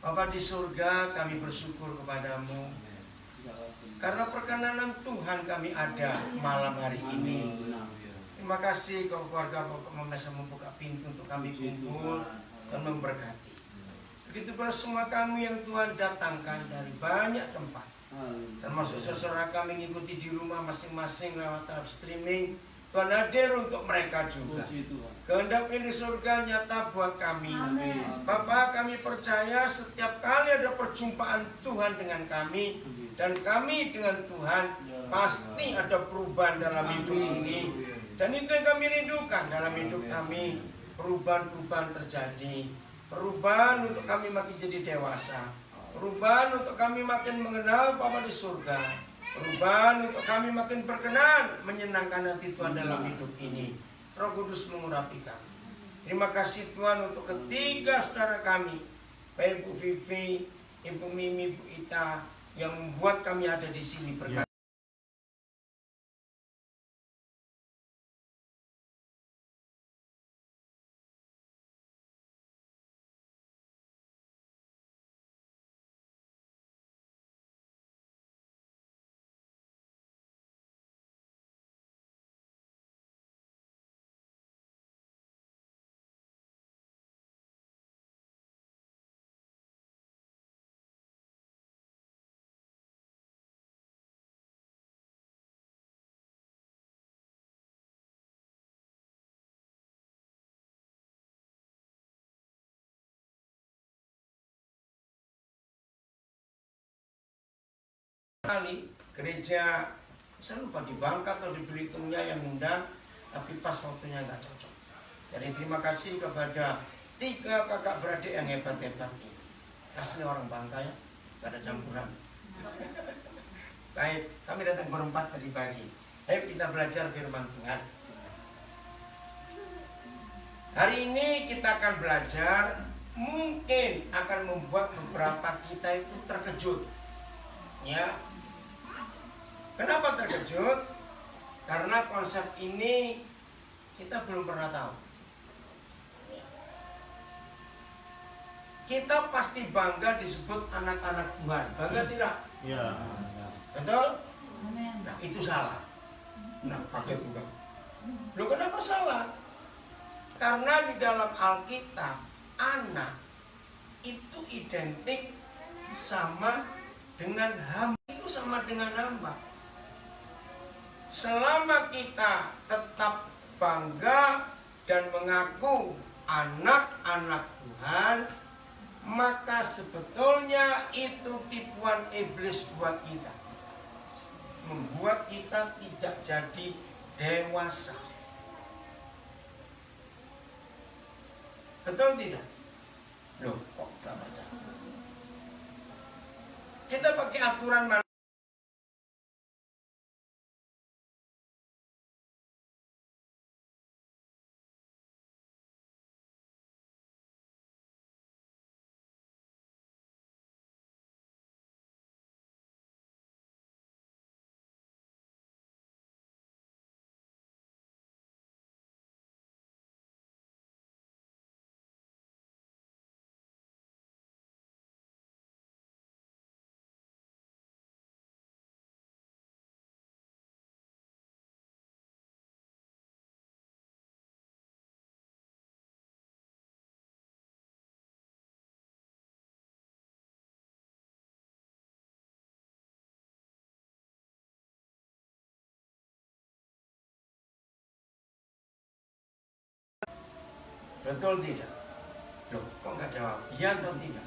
Bapa di surga, kami bersyukur kepadamu karena perkenanan Tuhan kami ada malam hari ini. Terima kasih kalau keluarga Bapak bisa membuka pintu untuk kami kumpul dan memberkati. Begitu pula semua kami yang Tuhan datangkan dari banyak tempat, termasuk saudara kami mengikuti di rumah masing-masing lewat live streaming. Tuhan hadir untuk mereka juga. Kehendaknya di surga nyata buat kami. Bapak, kami percaya setiap kali ada perjumpaan Tuhan dengan kami dan kami dengan Tuhan, pasti ada perubahan dalam hidup ini. Dan itu yang kami rindukan dalam hidup kami. Perubahan-perubahan terjadi. Perubahan untuk kami makin jadi dewasa. Perubahan untuk kami makin mengenal Bapa di surga. Perubahan untuk kami makin berkenan menyenangkan hati Tuhan dalam hidup ini. Roh Kudus mengurapi kami. Terima kasih Tuhan untuk ketiga saudara kami, Pak Ibu Vivi, Ibu Mimi, Ibu Ita, yang membuat kami ada di sini berkat. Kali gereja saya lupa di Bangka atau di Belitungnya yang undang, tapi pas waktunya nggak cocok. Jadi terima kasih kepada tiga kakak beradik yang hebat-hebat ini. Asli orang Bangka ya, nggak ada campuran. Baik, kami datang berempat tadi pagi. Ayo kita belajar firman Tuhan. Hari ini kita akan belajar, mungkin akan membuat beberapa kita itu terkejut. Ya, kenapa terkejut? Karena konsep ini kita belum pernah tahu. Kita pasti bangga disebut anak-anak Tuhan. Bangga tidak? Ya. Betul? Nah, itu salah. Nah, pakai juga. Loh, kenapa salah? Karena di dalam Alkitab, anak itu identik sama dengan hamba, itu sama dengan hamba. Selama kita tetap bangga dan mengaku anak-anak Tuhan, maka sebetulnya itu tipuan iblis buat kita, membuat kita tidak jadi dewasa. Betul tidak? Loh, kok tak baca? Kita pakai aturan mana? Betul tidak? Loh, kok nggak jawab? Iya atau tidak?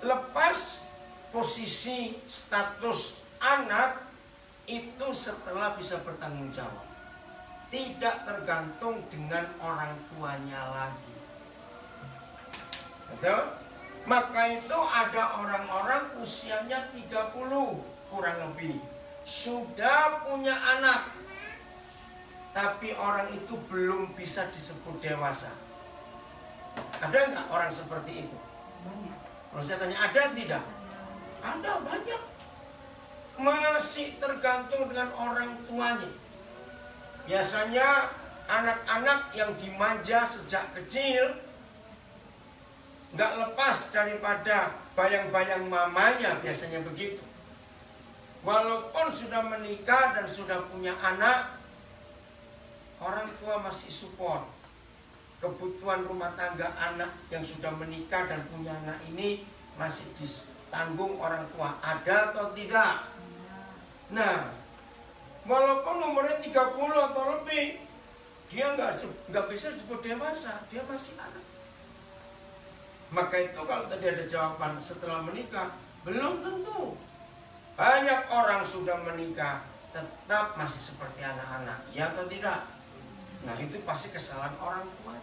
Lepas posisi status anak itu setelah bisa bertanggung jawab, tidak tergantung dengan orang tuanya lagi. Betul? Maka itu ada orang-orang usianya 30 kurang lebih, sudah punya anak, tapi orang itu belum bisa disebut dewasa. Ada nggak orang seperti itu? Banyak. Kalau saya tanya, ada tidak? Ada banyak. Masih tergantung dengan orang tuanya. Biasanya anak-anak yang dimanja sejak kecil nggak lepas daripada bayang-bayang mamanya, biasanya begitu. Walaupun sudah menikah dan sudah punya anak, orang tua masih support. Kebutuhan rumah tangga anak yang sudah menikah dan punya anak ini masih ditanggung orang tua. Ada atau tidak? Nah, walaupun umurnya 30 atau lebih, dia nggak bisa disebut dewasa, dia masih anak. Maka itu kalau tadi ada jawaban setelah menikah, belum tentu. Banyak orang sudah menikah tetap masih seperti anak-anak, ya atau tidak? Nah, itu pasti kesalahan orang tua.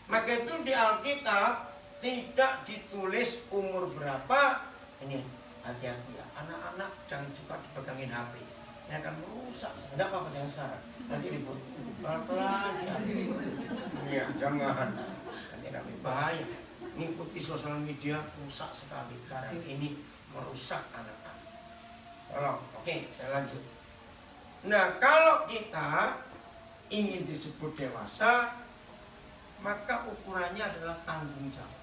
Maka itu di Alkitab tidak ditulis umur berapa. Ini hati-hati ya, anak-anak jangan suka dipegangin HP. Ini akan merusak. Enggak apa-apa, jangan sekarang. Nanti ribut. Pelan-pelan ya. Ya, jangan. Nanti lebih bahaya. Ngikuti sosial media rusak sekali. Karena ini merusak anak-anak. Tolong, oke, saya lanjut. Nah, kalau kita ingin disebut dewasa, maka ukurannya adalah tanggung jawab.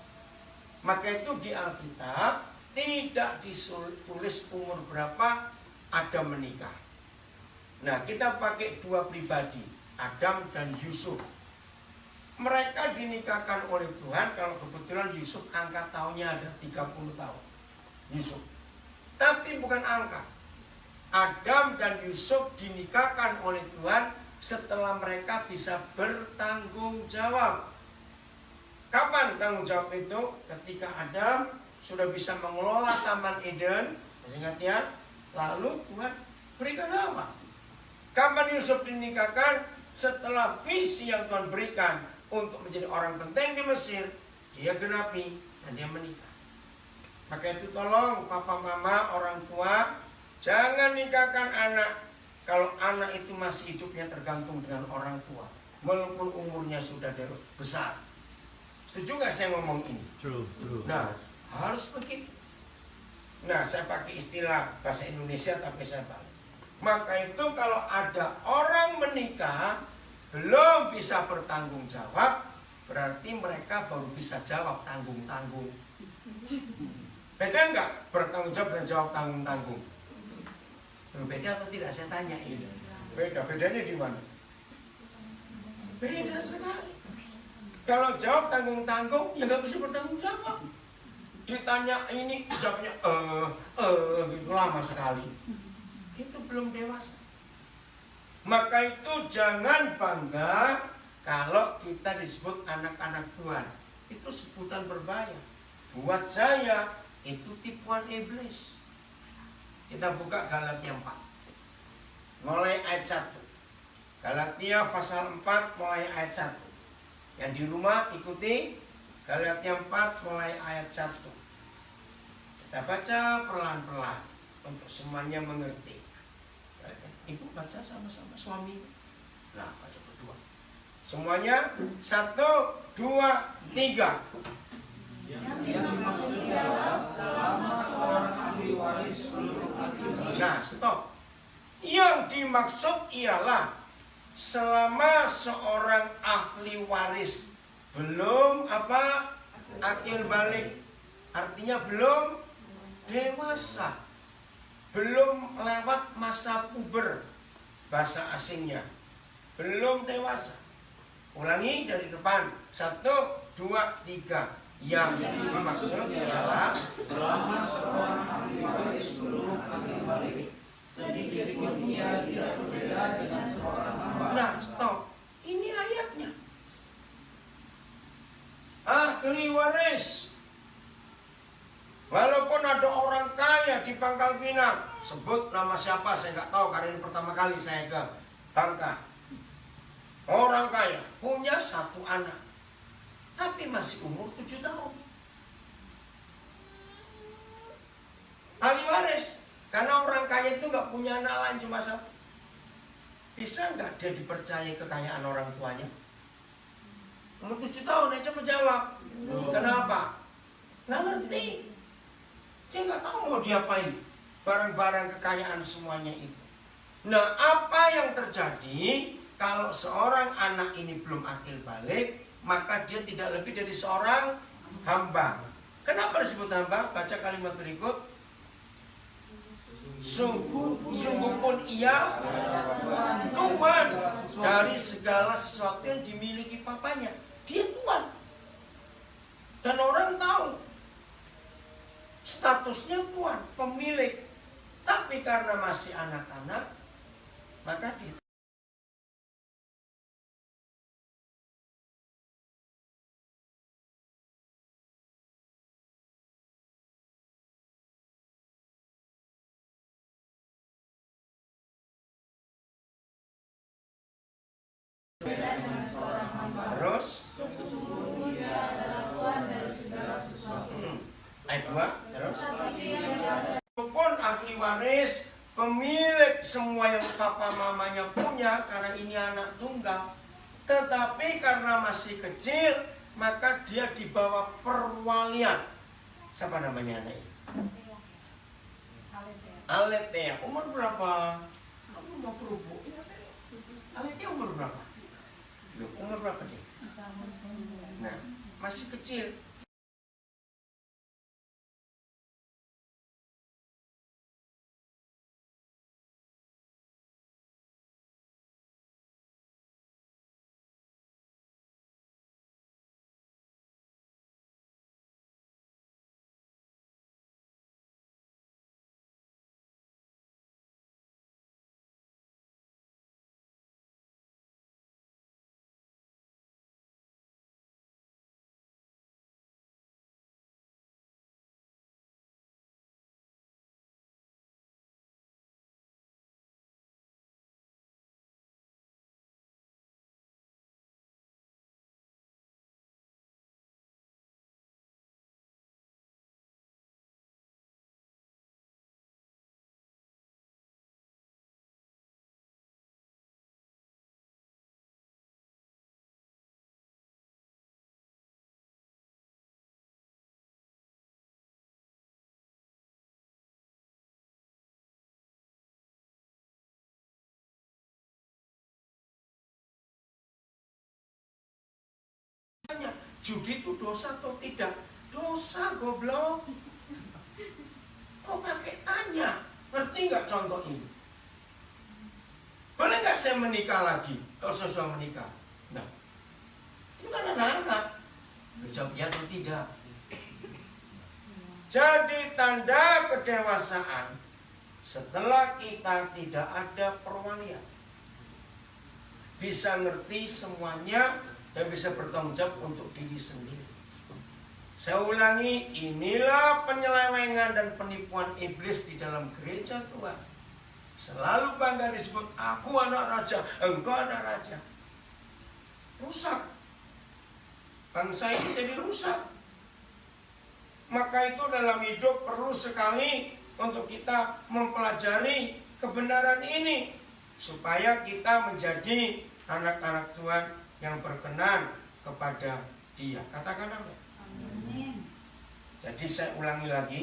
Maka itu di Alkitab tidak ditulis umur berapa Adam menikah. Nah, kita pakai dua pribadi, Adam dan Yusuf. Mereka dinikahkan oleh Tuhan. Kalau kebetulan Yusuf angka tahunnya ada 30 tahun. Yusuf. Tapi bukan angka. Adam dan Yusuf dinikahkan oleh Tuhan setelah mereka bisa bertanggung jawab. Kapan tanggung jawab itu? Ketika Adam sudah bisa mengelola Taman Eden, ingat ya? Lalu Tuhan berikan Hawa. Kapan Yusuf dinikahkan? Setelah visi yang Tuhan berikan untuk menjadi orang penting di Mesir, dia genapi dan dia menikah. Maka itu tolong papa mama orang tua, jangan nikahkan anak kalau anak itu masih hidupnya tergantung dengan orang tua, walaupun umurnya sudah besar. Setuju nggak saya ngomong ini? True. Nah, harus begitu. Nah, saya pakai istilah bahasa Indonesia tapi saya balik. Maka itu kalau ada orang menikah belum bisa bertanggung jawab, berarti mereka baru bisa jawab tanggung-tanggung. Beda nggak bertanggung jawab dan jawab tanggung-tanggung? Beda atau tidak saya tanya ini? Beda. Bedanya di mana? Beda sekali. Kalau jawab tanggung-tanggung, ya nggak bisa bertanggung jawab. Ditanya ini, jawabnya gitu lama sekali. Itu belum dewasa. Maka itu jangan bangga kalau kita disebut anak-anak Tuhan. Itu sebutan berbahaya. Buat saya, itu tipuan iblis. Kita buka Galatia 4. Mulai ayat 1. Galatia pasal 4 mulai ayat 1. Yang di rumah ikuti Galatia 4 mulai ayat 1. Kita baca pelan-pelan untuk semuanya mengerti. Ibu baca sama-sama suami. Nah, baca berdua. Semuanya 1, 2, 3. Nah, stop. Yang dimaksud ialah selama seorang ahli waris belum akil balik, artinya belum dewasa, belum lewat masa puber, bahasa asingnya, belum dewasa. Ulangi dari depan, 1, 2, 3. Yang dimaksud ialah selama seorang ahli waris belum akil balik, sedikit pun ia tidak berbeda dengan seorang hamba. Nah, stop. Ini ayatnya. Ahli waris. Walaupun ada orang kaya di Pangkal Pinang, sebut nama siapa saya nggak tahu karena ini pertama kali saya ke Bangka. Orang kaya punya 1 anak. Tapi masih umur 7 tahun. Ahli waris. Karena orang kaya itu nggak punya anak lain cuma 1. Bisa nggak dia dipercaya kekayaan orang tuanya? Umur 7 tahun aja menjawab. Kenapa? Nggak ngerti. Dia nggak tahu mau diapain. Barang-barang kekayaan semuanya itu. Nah, apa yang terjadi kalau seorang anak ini belum akil balik? maka dia tidak lebih dari seorang hamba. Kenapa disebut hamba? Baca kalimat berikut. Sungguh pun ia Tuhan dari segala sesuatu yang dimiliki papanya. Dia Tuhan. Dan orang tahu statusnya Tuhan, pemilik. Tapi karena masih anak-anak, maka dia terus ayat 2 terus walaupun ahli waris, pemilik semua yang papa mamanya punya karena ini anak tunggal, tetapi karena masih kecil maka dia di bawah perwalian. Siapa namanya anak ini? Aletea. Umur berapa? Kamu mau kerupuk? Aletea umur berapa? Umur berapa dia? Nah, masih kecil. Judi itu dosa atau tidak? Dosa, goblok. Kok pakai tanya? Ngerti nggak contoh ini? Boleh nggak saya menikah lagi? Kalau sesuai menikah. Nah, itu kan anak-anak. Jawab ya atau tidak? Jadi tanda kedewasaan setelah kita tidak ada perwalian, bisa ngerti semuanya dan bisa bertanggung jawab untuk diri sendiri. Saya ulangi, inilah penyelewengan dan penipuan iblis di dalam gereja Tuhan. Selalu bangga disebut, aku anak raja, engkau anak raja. Rusak. Bangsa ini jadi rusak. Maka itu dalam hidup perlu sekali untuk kita mempelajari kebenaran ini, supaya kita menjadi anak-anak Tuhan yang berkenan kepada Dia. Katakan amin. Amin. Jadi saya ulangi lagi.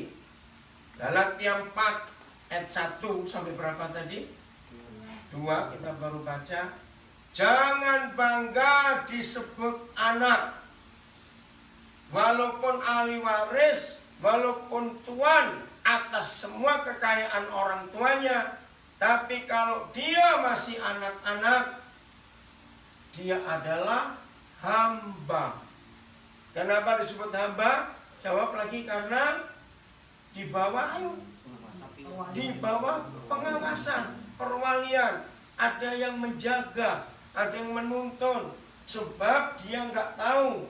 Galatia 4 ayat 1 sampai berapa tadi? 2 kita baru baca. Jangan bangga disebut anak, walaupun ahli waris, walaupun tuan atas semua kekayaan orang tuanya. Tapi kalau dia masih anak-anak, dia adalah hamba. Kenapa disebut hamba? Jawab lagi, karena di bawah pengawasan, perwalian. Ada yang menjaga, ada yang menuntun. Sebab dia nggak tahu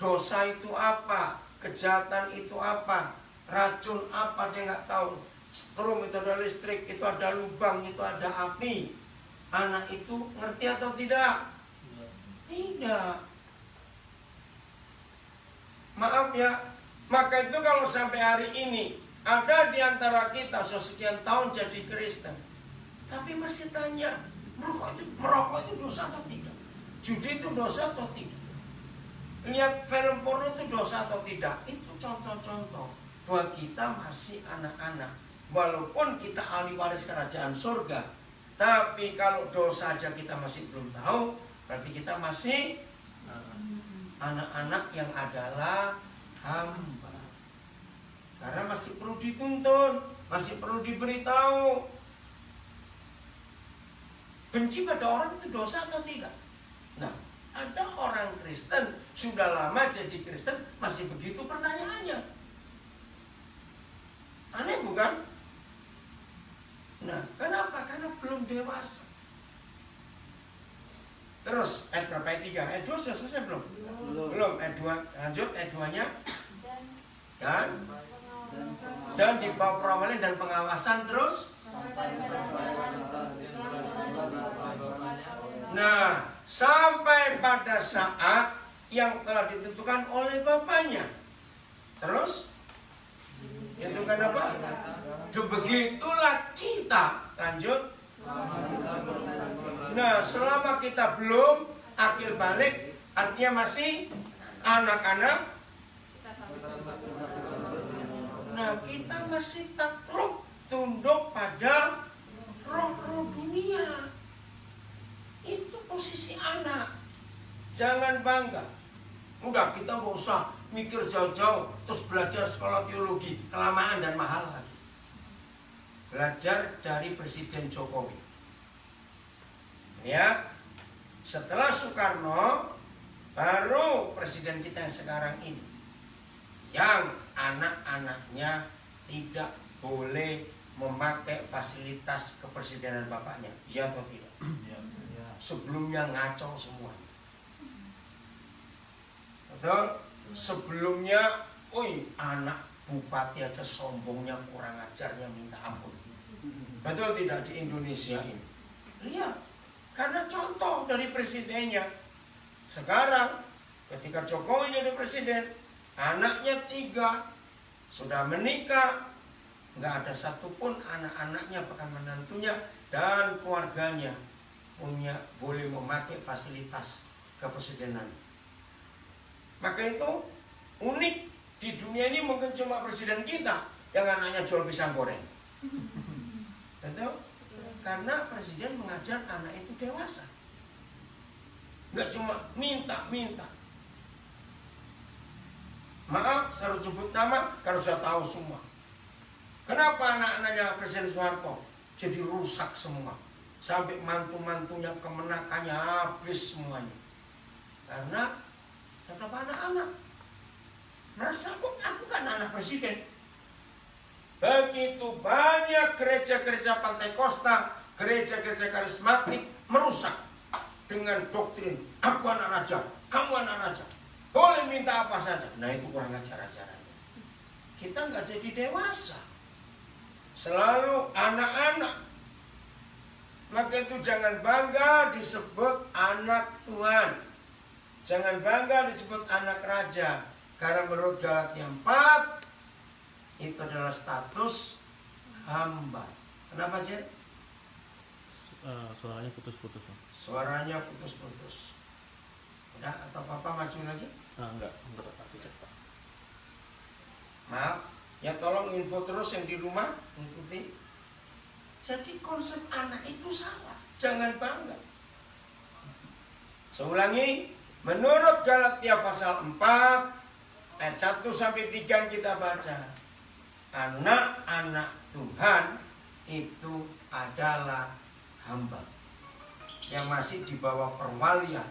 dosa itu apa, kejahatan itu apa, racun apa, dia nggak tahu. Strom itu ada listrik, itu ada lubang, itu ada api. Anak itu ngerti atau tidak? Tidak. Maaf ya. Maka itu kalau sampai hari ini ada di antara kita sudah sekian tahun jadi Kristen, tapi masih tanya, merokok itu dosa atau tidak? Judi itu dosa atau tidak? Lihat film porno itu dosa atau tidak? Itu contoh-contoh bahwa kita masih anak-anak. Walaupun kita ahli waris kerajaan surga, tapi kalau dosa aja kita masih belum tahu, berarti kita masih anak-anak yang adalah hamba. Karena masih perlu dituntun, masih perlu diberitahu. Benci pada orang itu dosa atau tidak? Nah, ada orang Kristen sudah lama jadi Kristen masih begitu pertanyaannya. Aneh bukan? Nah, kenapa? Karena belum dewasa. Terus ayat berapa? Ayat 3. Ayat 2 sudah selesai belum? Belum. Ayat 2. Lanjut ayat 2-nya. Dan di bawah perawalan dan pengawasan terus. Nah, sampai pada saat yang telah ditentukan oleh bapaknya. Terus ditentukan apa? Begitulah kita. Lanjut. Nah, selama kita belum akil balik, artinya masih anak-anak. Nah, kita masih takluk, tunduk pada roh-roh dunia. Itu posisi anak. Jangan bangga. Udah, kita nggak usah mikir jauh-jauh, terus belajar sekolah teologi, kelamaan dan mahal lagi. Belajar dari Presiden Jokowi. Ya, setelah Soekarno, baru presiden kita yang sekarang ini, yang anak-anaknya tidak boleh memakai fasilitas kepresidenan bapaknya, ya atau tidak? Sebelumnya ngaco semua. Betul? Sebelumnya, anak bupati aja sombongnya, kurang ajarnya minta ampun. Betul tidak di Indonesia ini? Lihat, karena contoh dari presidennya. Sekarang, ketika Jokowi jadi presiden, anaknya 3, sudah menikah, nggak ada satupun anak-anaknya, bahkan menantunya dan keluarganya boleh memakai fasilitas kepresidenan. Maka itu unik di dunia ini, mungkin cuma presiden kita yang anaknya jual pisang goreng. Betul? Karena presiden mengajar anak itu dewasa. Nggak cuma minta. Maaf, harus sebut nama karena saya tahu semua. Kenapa anak-anaknya Presiden Soeharto jadi rusak semua? Sampai mantu-mantunya kemenakannya habis semuanya. Karena tetap anak-anak merasa aku kan anak presiden. Begitu banyak gereja-gereja Pantai Kosta, gereja-gereja karismatik merusak dengan doktrin aku anak raja, kamu anak raja, boleh minta apa saja. Nah, itu kurang ajar-ajarannya. Kita nggak jadi dewasa, selalu anak-anak. Maka itu jangan bangga disebut anak Tuhan, jangan bangga disebut anak raja, karena menurut Galatia 4 itu adalah status hamba. Kenapa, Jen? Suaranya putus-putus. Suaranya putus-putus. Udah, atau Papa maju lagi? Enggak tapi cepat. Maaf, ya tolong info terus yang di rumah, ikuti. Jadi konsep anak itu salah, jangan bangga. Saya ulangi, menurut Galatia pasal 4 ayat 1 sampai 3 kita baca. Anak-anak Tuhan itu adalah hamba yang masih di bawah perwalian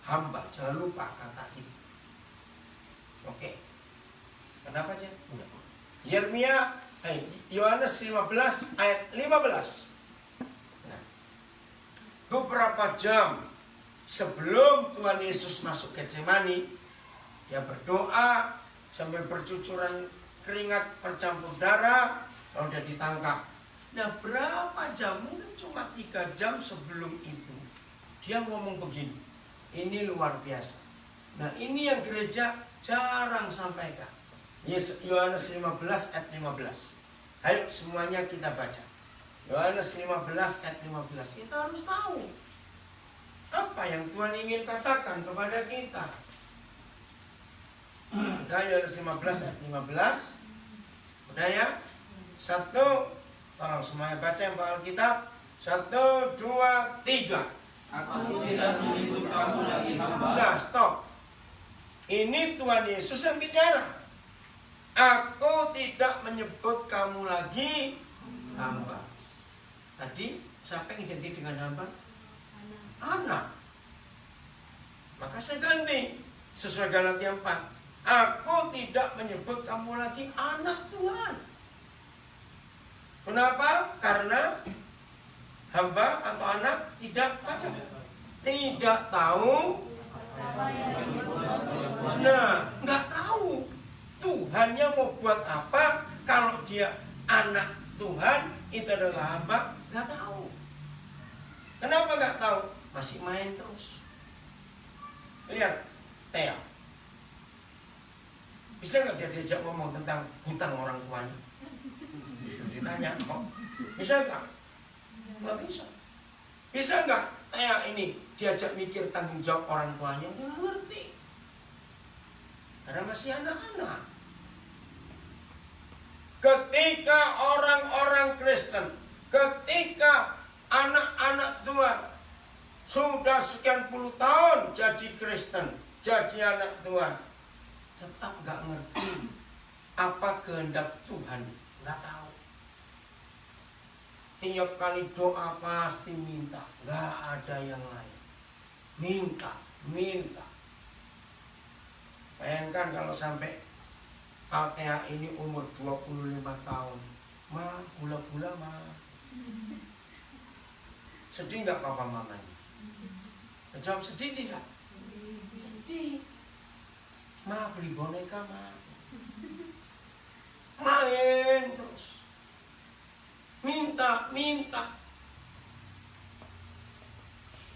hamba. Jangan lupa kata itu. Oke. Kenapa sih? Yohanes 15 ayat 15. Nah, beberapa jam sebelum Tuhan Yesus masuk ke Getsemani, dia berdoa sambil bercucuran keringat bercampur darah, lalu dia ditangkap. Nah, berapa jam? Mungkin cuma 3 jam sebelum itu dia ngomong begini. Ini luar biasa. Nah, ini yang gereja jarang sampaikan. Yohanes 15 ayat 15. Ayo semuanya kita baca. Yohanes 15 ayat 15. Kita harus tahu apa yang Tuhan ingin katakan kepada kita. Udah, Yohanes 15 ayat 15. Udah ya? 1, tolong semuanya baca yang bawa Alkitab. 1, 2, 3. Aku tidak menyebut kamu lagi hamba. Nah, stop. Ini Tuhan Yesus yang bicara. Aku tidak menyebut kamu lagi hamba. Tadi siapa yang identik dengan hamba? Anak. Maka saya ganti sesuai Galatia 4. Aku tidak menyebut kamu lagi anak Tuhan. Kenapa? Karena hamba atau anak tidak baca, tidak tahu. Nah, nggak tahu Tuhannya mau buat apa. Kalau dia anak Tuhan, itu adalah hamba, nggak tahu. Kenapa nggak tahu? Masih main terus. Lihat, Tea. Bisa nggak dia diajak ngomong tentang hutang orang tuanya? Ditanya kok. Bisa nggak? Nggak bisa. Bisa nggak Tea ini diajak mikir tanggung jawab orang tuanya? Nggak ngerti. Karena masih anak-anak. Ketika orang-orang Kristen, ketika anak-anak Tuhan sudah sekian puluh tahun jadi Kristen, jadi anak Tuhan, tetap nggak ngerti apa kehendak Tuhan, nggak tahu. Tiap kali doa pasti minta, nggak ada yang lain. Minta, minta. Bayangkan kalau sampai Altea ini umur 25 tahun, ma, gula-gula ma. Sedih nggak papa mamanya? Jawab sedih tidak? Sedih. Ma, beli boneka ma. Main terus. Minta, minta.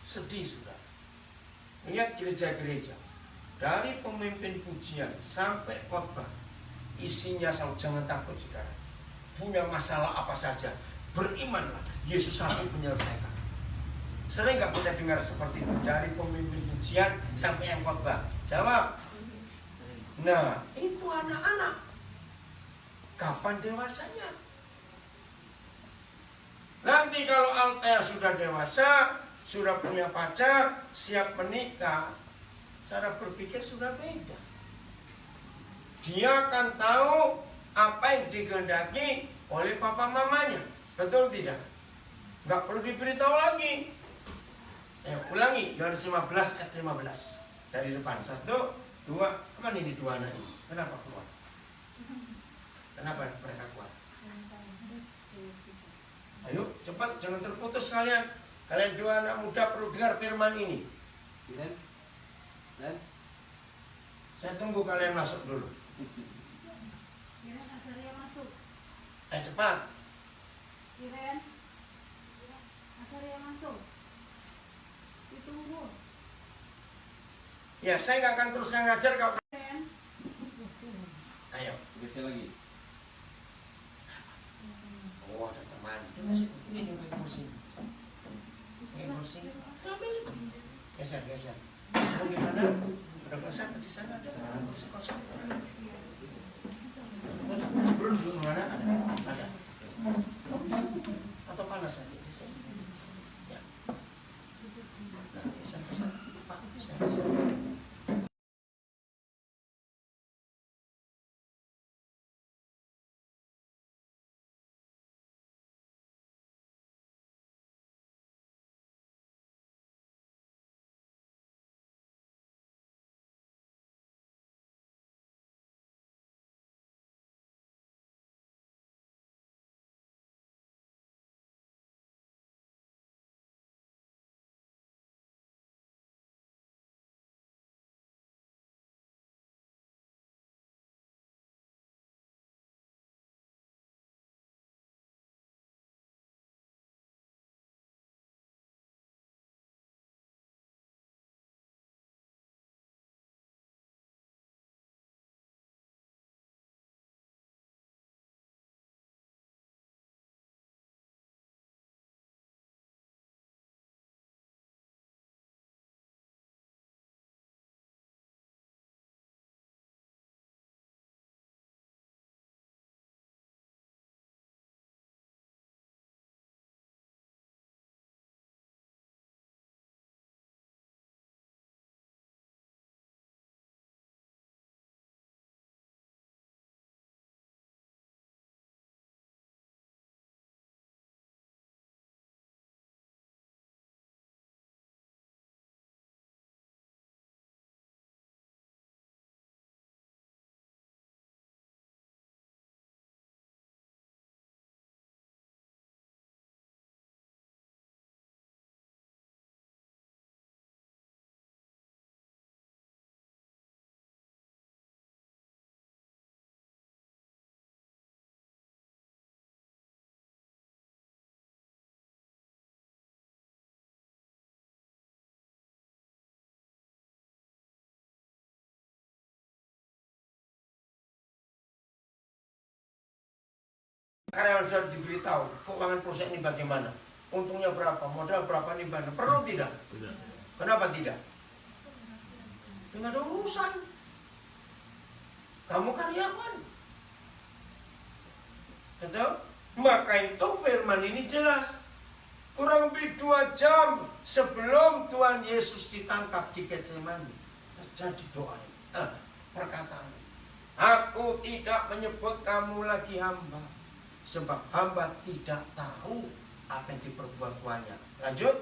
Sedih sudah. Lihat gereja-gereja. Dari pemimpin pujian sampai khotbah, isinya selalu jangan takut saudara. Punya masalah apa saja, berimanlah. Yesus satu menyelesaikan. Sering nggak kita dengar seperti itu dari pemimpin pujian sampai yang khotbah? Jawab. Nah, itu anak-anak. Kapan dewasanya? Nanti kalau Altea sudah dewasa, sudah punya pacar, siap menikah, cara berpikir sudah beda. Dia akan tahu apa yang dikehendaki oleh papa mamanya. Betul tidak? Nggak perlu diberitahu lagi. Ulangi, Yohanes 15 ayat 15. Dari depan. 1, 2, kemana ini dua anak ini? Kenapa keluar? Kenapa mereka keluar? Ayo, cepat, jangan terputus kalian. Kalian dua anak muda perlu dengar firman ini. Saya tunggu kalian masuk dulu. Ayo cepat. Ya, saya nggak akan terus ngajar kalau. Ayo. Geser lagi. Oh, ada teman. Ini kursi. Ini kursi. Geser, geser. Gimana? Udah kosong di sana ada kursi kosong. Belum di mana ada? Atau panas aja di sini. Ya. Nah, geser, geser. Pak, geser, geser. Karyawan sudah diberitahu keuangan perusahaan ini bagaimana, untungnya berapa, modal berapa nih bagaimana. Perlu tidak? Tidak. Kenapa tidak? Tidak ada urusan. Kamu karyawan. Betul? Maka itu firman ini jelas. Kurang lebih 2 jam sebelum Tuhan Yesus ditangkap di Getsemani, terjadi doa perkataan. Aku tidak menyebut kamu lagi hamba, sebab hamba tidak tahu apa yang diperbuat tuannya. Lanjut.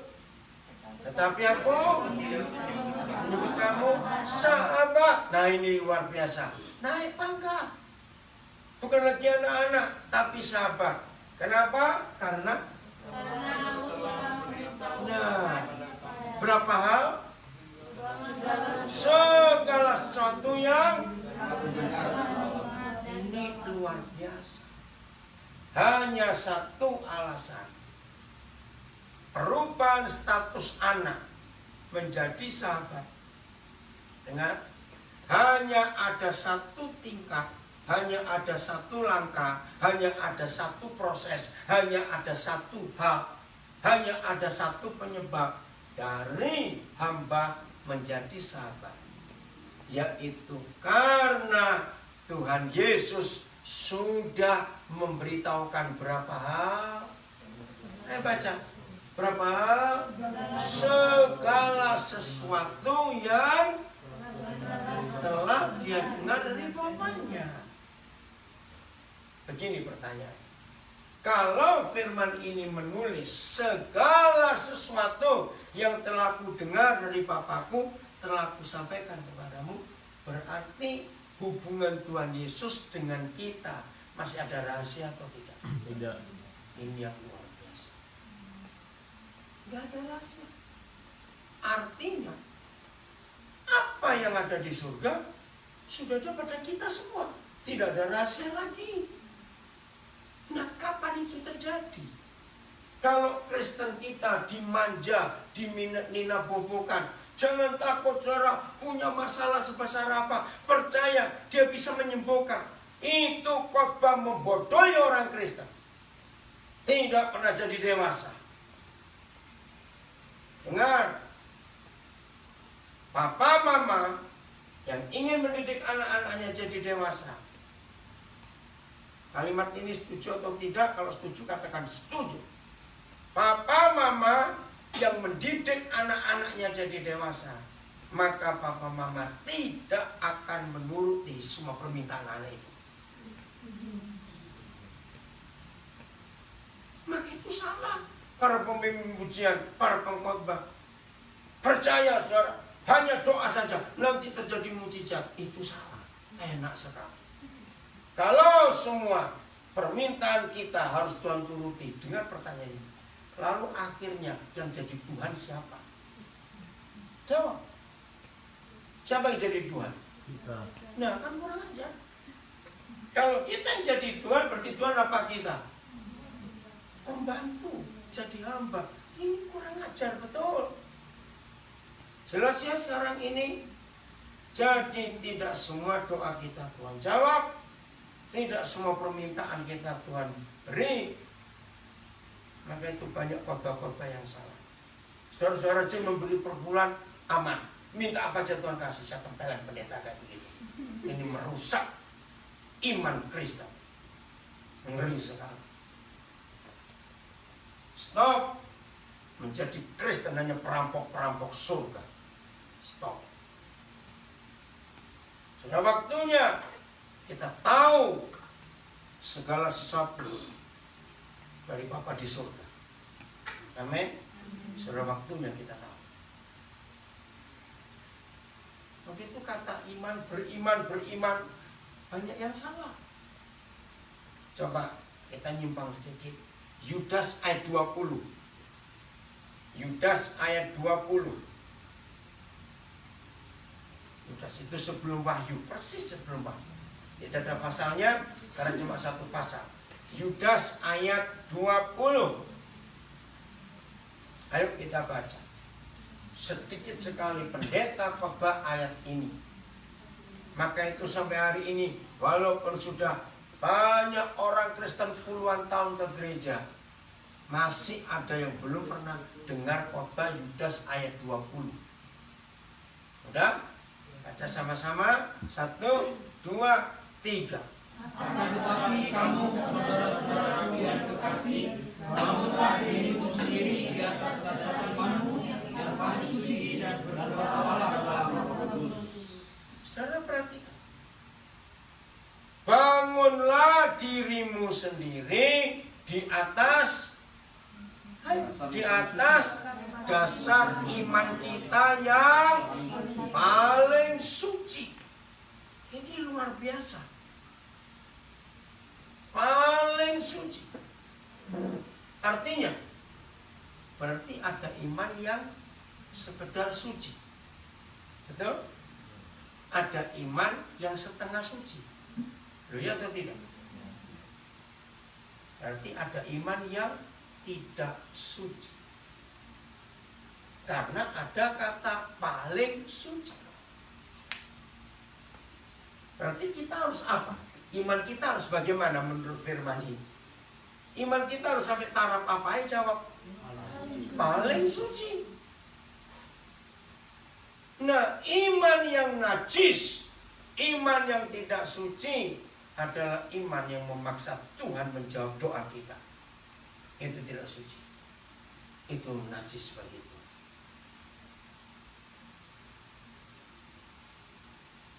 Tetapi aku menyebut kamu sahabat. Nah ini luar biasa. Naik pangkat. Bukan lagi anak-anak, tapi sahabat. Kenapa? Karena berapa hal? Segala sesuatu yang ini luar biasa. Hanya satu alasan. Perubahan status anak menjadi sahabat. Dengar, hanya ada satu tingkat, hanya ada satu langkah, hanya ada satu proses, hanya ada satu hal, hanya ada satu penyebab dari hamba menjadi sahabat, yaitu karena Tuhan Yesus sudah memberitahukan berapa hal. Baca. Berapa hal? Segala sesuatu yang telah dia dengar dari Bapaknya. Begini pertanyaan. Kalau firman ini menulis segala sesuatu yang telah ku dengar dari Bapakku telah ku sampaikan kepadamu, berarti hubungan Tuhan Yesus dengan kita masih ada rahasia atau tidak? Tidak. Ini yang luar biasa. Tidak ada rahasia. Artinya apa yang ada di surga sudah ada pada kita semua. Tidak ada rahasia lagi. Nah, kapan itu terjadi? Kalau Kristen kita dimanja, dinina-bobokan, jangan takut saudara, punya masalah sebesar apa, percaya dia bisa menyembuhkan. Itu khotbah membodohi orang Kristen. Tidak pernah jadi dewasa. Dengar, papa mama yang ingin mendidik anak-anaknya jadi dewasa, kalimat ini setuju atau tidak? Kalau setuju katakan setuju. Papa mama yang mendidik anak-anaknya jadi dewasa, maka papa mama tidak akan menuruti semua permintaan anak itu. Maka itu salah. Para pemimpin pujian, para pengkhotbah, percaya saudara, hanya doa saja nanti terjadi mujizat. Itu salah. Enak sekali. Kalau semua permintaan kita harus Tuhan turuti, dengan pertanyaan ini, lalu akhirnya yang jadi Tuhan siapa? Jawab. Siapa yang jadi Tuhan? Kita. Nah, kan kurang ajar. Kalau kita yang jadi Tuhan, berarti Tuhan apa kita? Pembantu, jadi hamba. Ini kurang ajar, betul. Jelas ya sekarang ini. Jadi tidak semua doa kita Tuhan jawab. Tidak semua permintaan kita Tuhan beri. Maka itu banyak khotbah-khotbah yang salah. Saudara-saudara cuma memberi per bulan aman. Minta apa aja Tuhan kasih. Saya tempelin pendeta kayak begitu. Ini merusak iman Kristen. Ngeri sekali. Stop. Menjadi Kristen hanya perampok-perampok surga. Stop. Sudah waktunya kita tahu segala sesuatu dari Bapa di surga. Amin. Sudah waktunya kita tahu. Begitu kata iman, beriman, banyak yang salah. Coba kita nyimpang sedikit. Yudas ayat 20. Yudas ayat 20. Yudas itu sebelum wahyu, persis sebelum wahyu. Tidak ada pasalnya, karena cuma satu pasal. Yudas ayat 20. Ayo kita baca. Sedikit sekali pendeta khotbah ayat ini. Maka itu sampai hari ini, walaupun sudah Banyak orang Kristen puluhan tahun ke gereja, masih ada yang belum pernah dengar khotbah Yudas ayat 20. Udah? Baca sama-sama. 1, 2, 3. Akan tetapi kamu, saudara-saudaraku yang kekasih, bangunlah dirimu sendiri di atas dasar imanmu yang paling suci dan berdoalah dalam Roh Kudus. Saudara perhatikan. Bangunlah dirimu sendiri di atas dasar iman kita yang paling suci. Ini luar biasa. Paling suci. Artinya, berarti ada iman yang sekedar suci. Betul? Ada iman yang setengah suci. Loh ya atau tidak? Berarti ada iman yang tidak suci. Karena ada kata paling suci. Berarti kita harus apa? Iman kita harus bagaimana menurut firman ini? Iman kita harus sampai taraf apa? Ayo jawab. Paling suci. Nah, iman yang najis, iman yang tidak suci adalah iman yang memaksa Tuhan menjawab doa kita. Itu tidak suci. Itu najis begitu.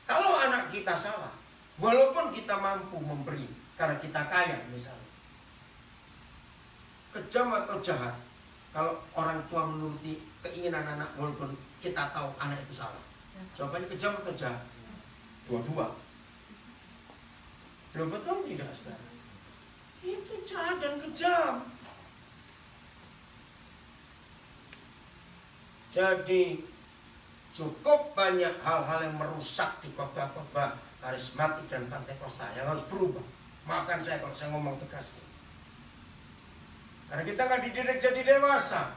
Kalau anak kita salah, walaupun kita mampu memberi, karena kita kaya misalnya, kejam atau jahat, kalau orang tua menuruti keinginan anak, walaupun kita tahu anak itu salah, jawabannya kejam atau jahat? Dua-dua. Loh betul tidak, saudara? Itu jahat dan kejam. Jadi cukup banyak hal-hal yang merusak di khotbah-khotbah karismatik dan Pentakosta yang harus berubah. Maafkan saya kalau saya ngomong tegas. Karena kita nggak dididik jadi dewasa,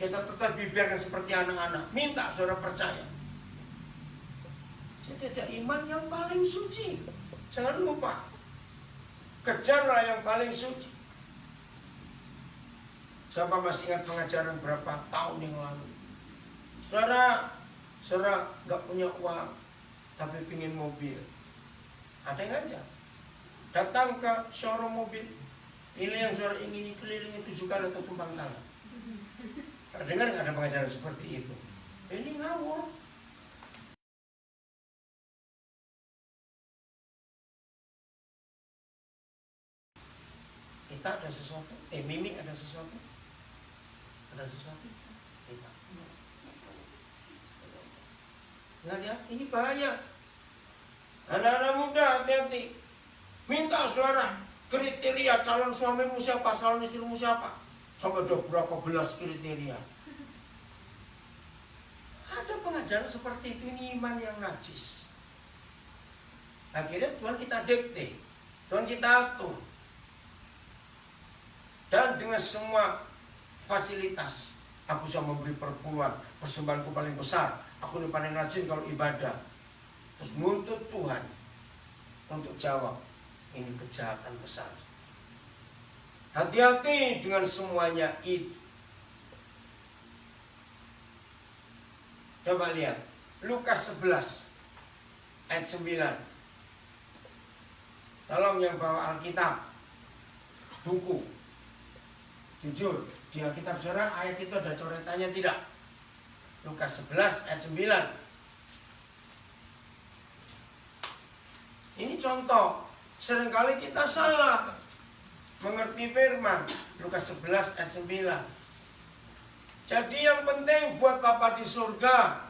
kita tetap dibiarkan seperti anak-anak. Minta saudara percaya. Jadi ada iman yang paling suci. Jangan lupa, kejarlah yang paling suci. Siapa masih ingat pengajaran berapa tahun yang lalu? Saudara nggak punya uang, tapi pingin mobil. Ada yang ngajak. Datang ke showroom mobil, pilih yang saudara ingini, kelilingi 7 kali atau tumpang tangan. Dengar nggak ada pengajaran seperti itu? Ini ngawur. Kita ada sesuatu, Mimi ada sesuatu, kita. Nggak lihat, ini bahaya. Anak-anak muda hati-hati. Minta saudara kriteria calon suamimu siapa, calon istrimu siapa. Sampai ada berapa belas kriteria. Ada pengajaran seperti itu, ini iman yang najis. Akhirnya Tuhan kita dikte, Tuhan kita atur. Dan dengan semua fasilitas, aku bisa memberi perpuluhan, persembahanku paling besar, aku ini paling rajin kalau ibadah. Terus nuntut Tuhan untuk jawab, ini kejahatan besar. Hati-hati dengan semuanya itu. Coba lihat Lukas 11 ayat 9. Tolong yang bawa Alkitab, buku, jujur, di Alkitab saudara ayat itu ada coretannya tidak? Lukas 11 ayat 9. Ini contoh, seringkali kita salah mengerti firman. Lukas 11 ayat 9. Jadi yang penting buat Bapa di surga,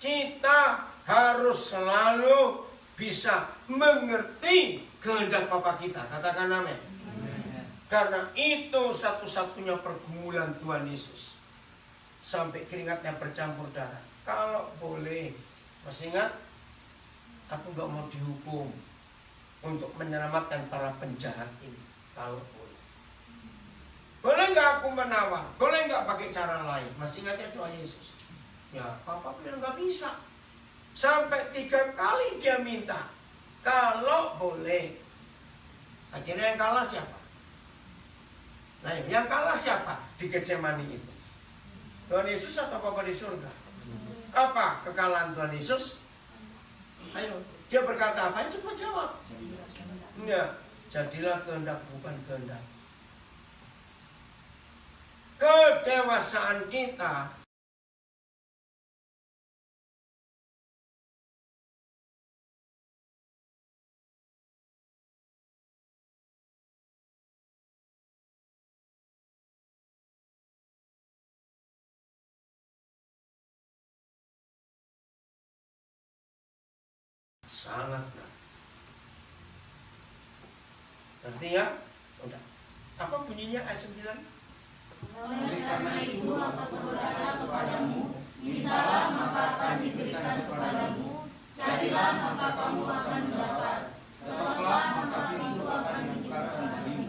kita harus selalu bisa mengerti kehendak Bapa kita. Katakan amin. Karena itu satu-satunya pergumulan Tuhan Yesus. Sampai keringatnya bercampur darah. Kalau boleh, masih ingat? Aku gak mau dihukum untuk menyelamatkan para penjahat ini. Kalau boleh. Boleh gak aku menawar? Boleh gak pakai cara lain? Masih ingat ya doa Yesus? Ya, Papa bilang gak bisa. Sampai 3 kali dia minta. Kalau boleh, Akhirnya yang kalah siapa? Nah, yang kalah siapa di Getsemani itu? Tuhan Yesus atau Bapa di surga? Apa kekalahan Tuhan Yesus? Ayo, dia berkata apa? Coba jawab. Enggak, jadilah kehendak bukan kehendak. Kedewasaan kita sangat berat. Ngerti ya? Udah. Apa bunyinya ayat 9? Oleh karena itu aku berkata kepadamu, mintalah maka akan diberikan kepadamu, carilah maka kamu akan mendapat, ketoklah maka pintu akan dibukakan bagimu.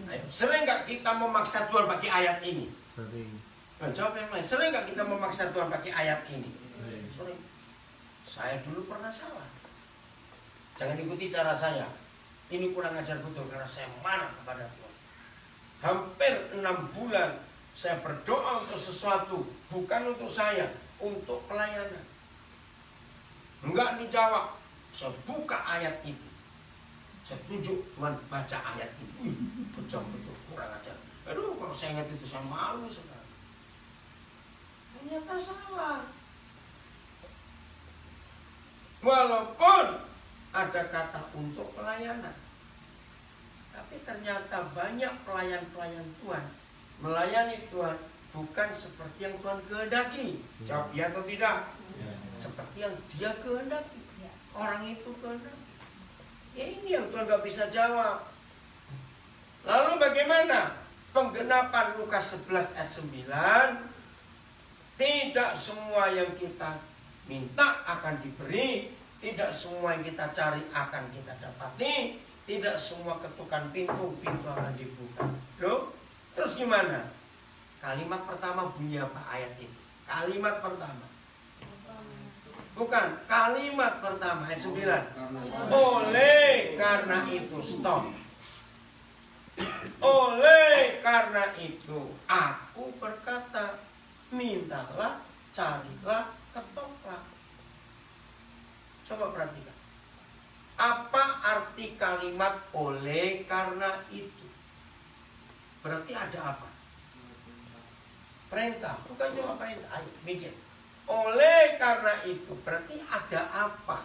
Ayo, sering nggak kita memaksa Tuhan pakai ayat ini? Sering. Nah, jawab yang lain. Sering nggak kita memaksa Tuhan pakai ayat ini? Sering. Sering. Saya dulu pernah salah. Jangan ikuti cara saya. Ini kurang ajar betul karena saya marah kepada Tuhan. Hampir 6 bulan saya berdoa untuk sesuatu, bukan untuk saya, untuk pelayanan. Enggak dijawab. Saya buka ayat itu. Saya tunjuk Tuhan baca ayat itu. Wih, betul kurang ajar. Aduh, kalau saya ingat itu saya malu sekali. Ternyata salah. Walaupun ada kata untuk pelayanan, tapi ternyata banyak pelayan-pelayan Tuhan melayani Tuhan bukan seperti yang Tuhan kehendaki. Jawab ya atau tidak? Seperti yang dia kehendaki. Orang itu kehendaki. Ya, ini yang Tuhan gak bisa jawab. Lalu bagaimana penggenapan Lukas 11 ayat 9? Tidak semua yang kita minta akan diberi, tidak semua yang kita cari akan kita dapati, tidak semua ketukan pintu akan dibuka. Loh, terus gimana? Kalimat pertama bunyi apa ayat itu? Kalimat pertama. Bukan, kalimat pertama ayat 9. Oleh karena itu, stop. Oleh karena itu, aku berkata, mintalah, carilah, ketoklah. Coba perhatikan. Apa arti kalimat oleh karena itu? Berarti ada apa? Perintah, bukan cuma perintah. Ayo, mikir. Oleh karena itu, berarti ada apa?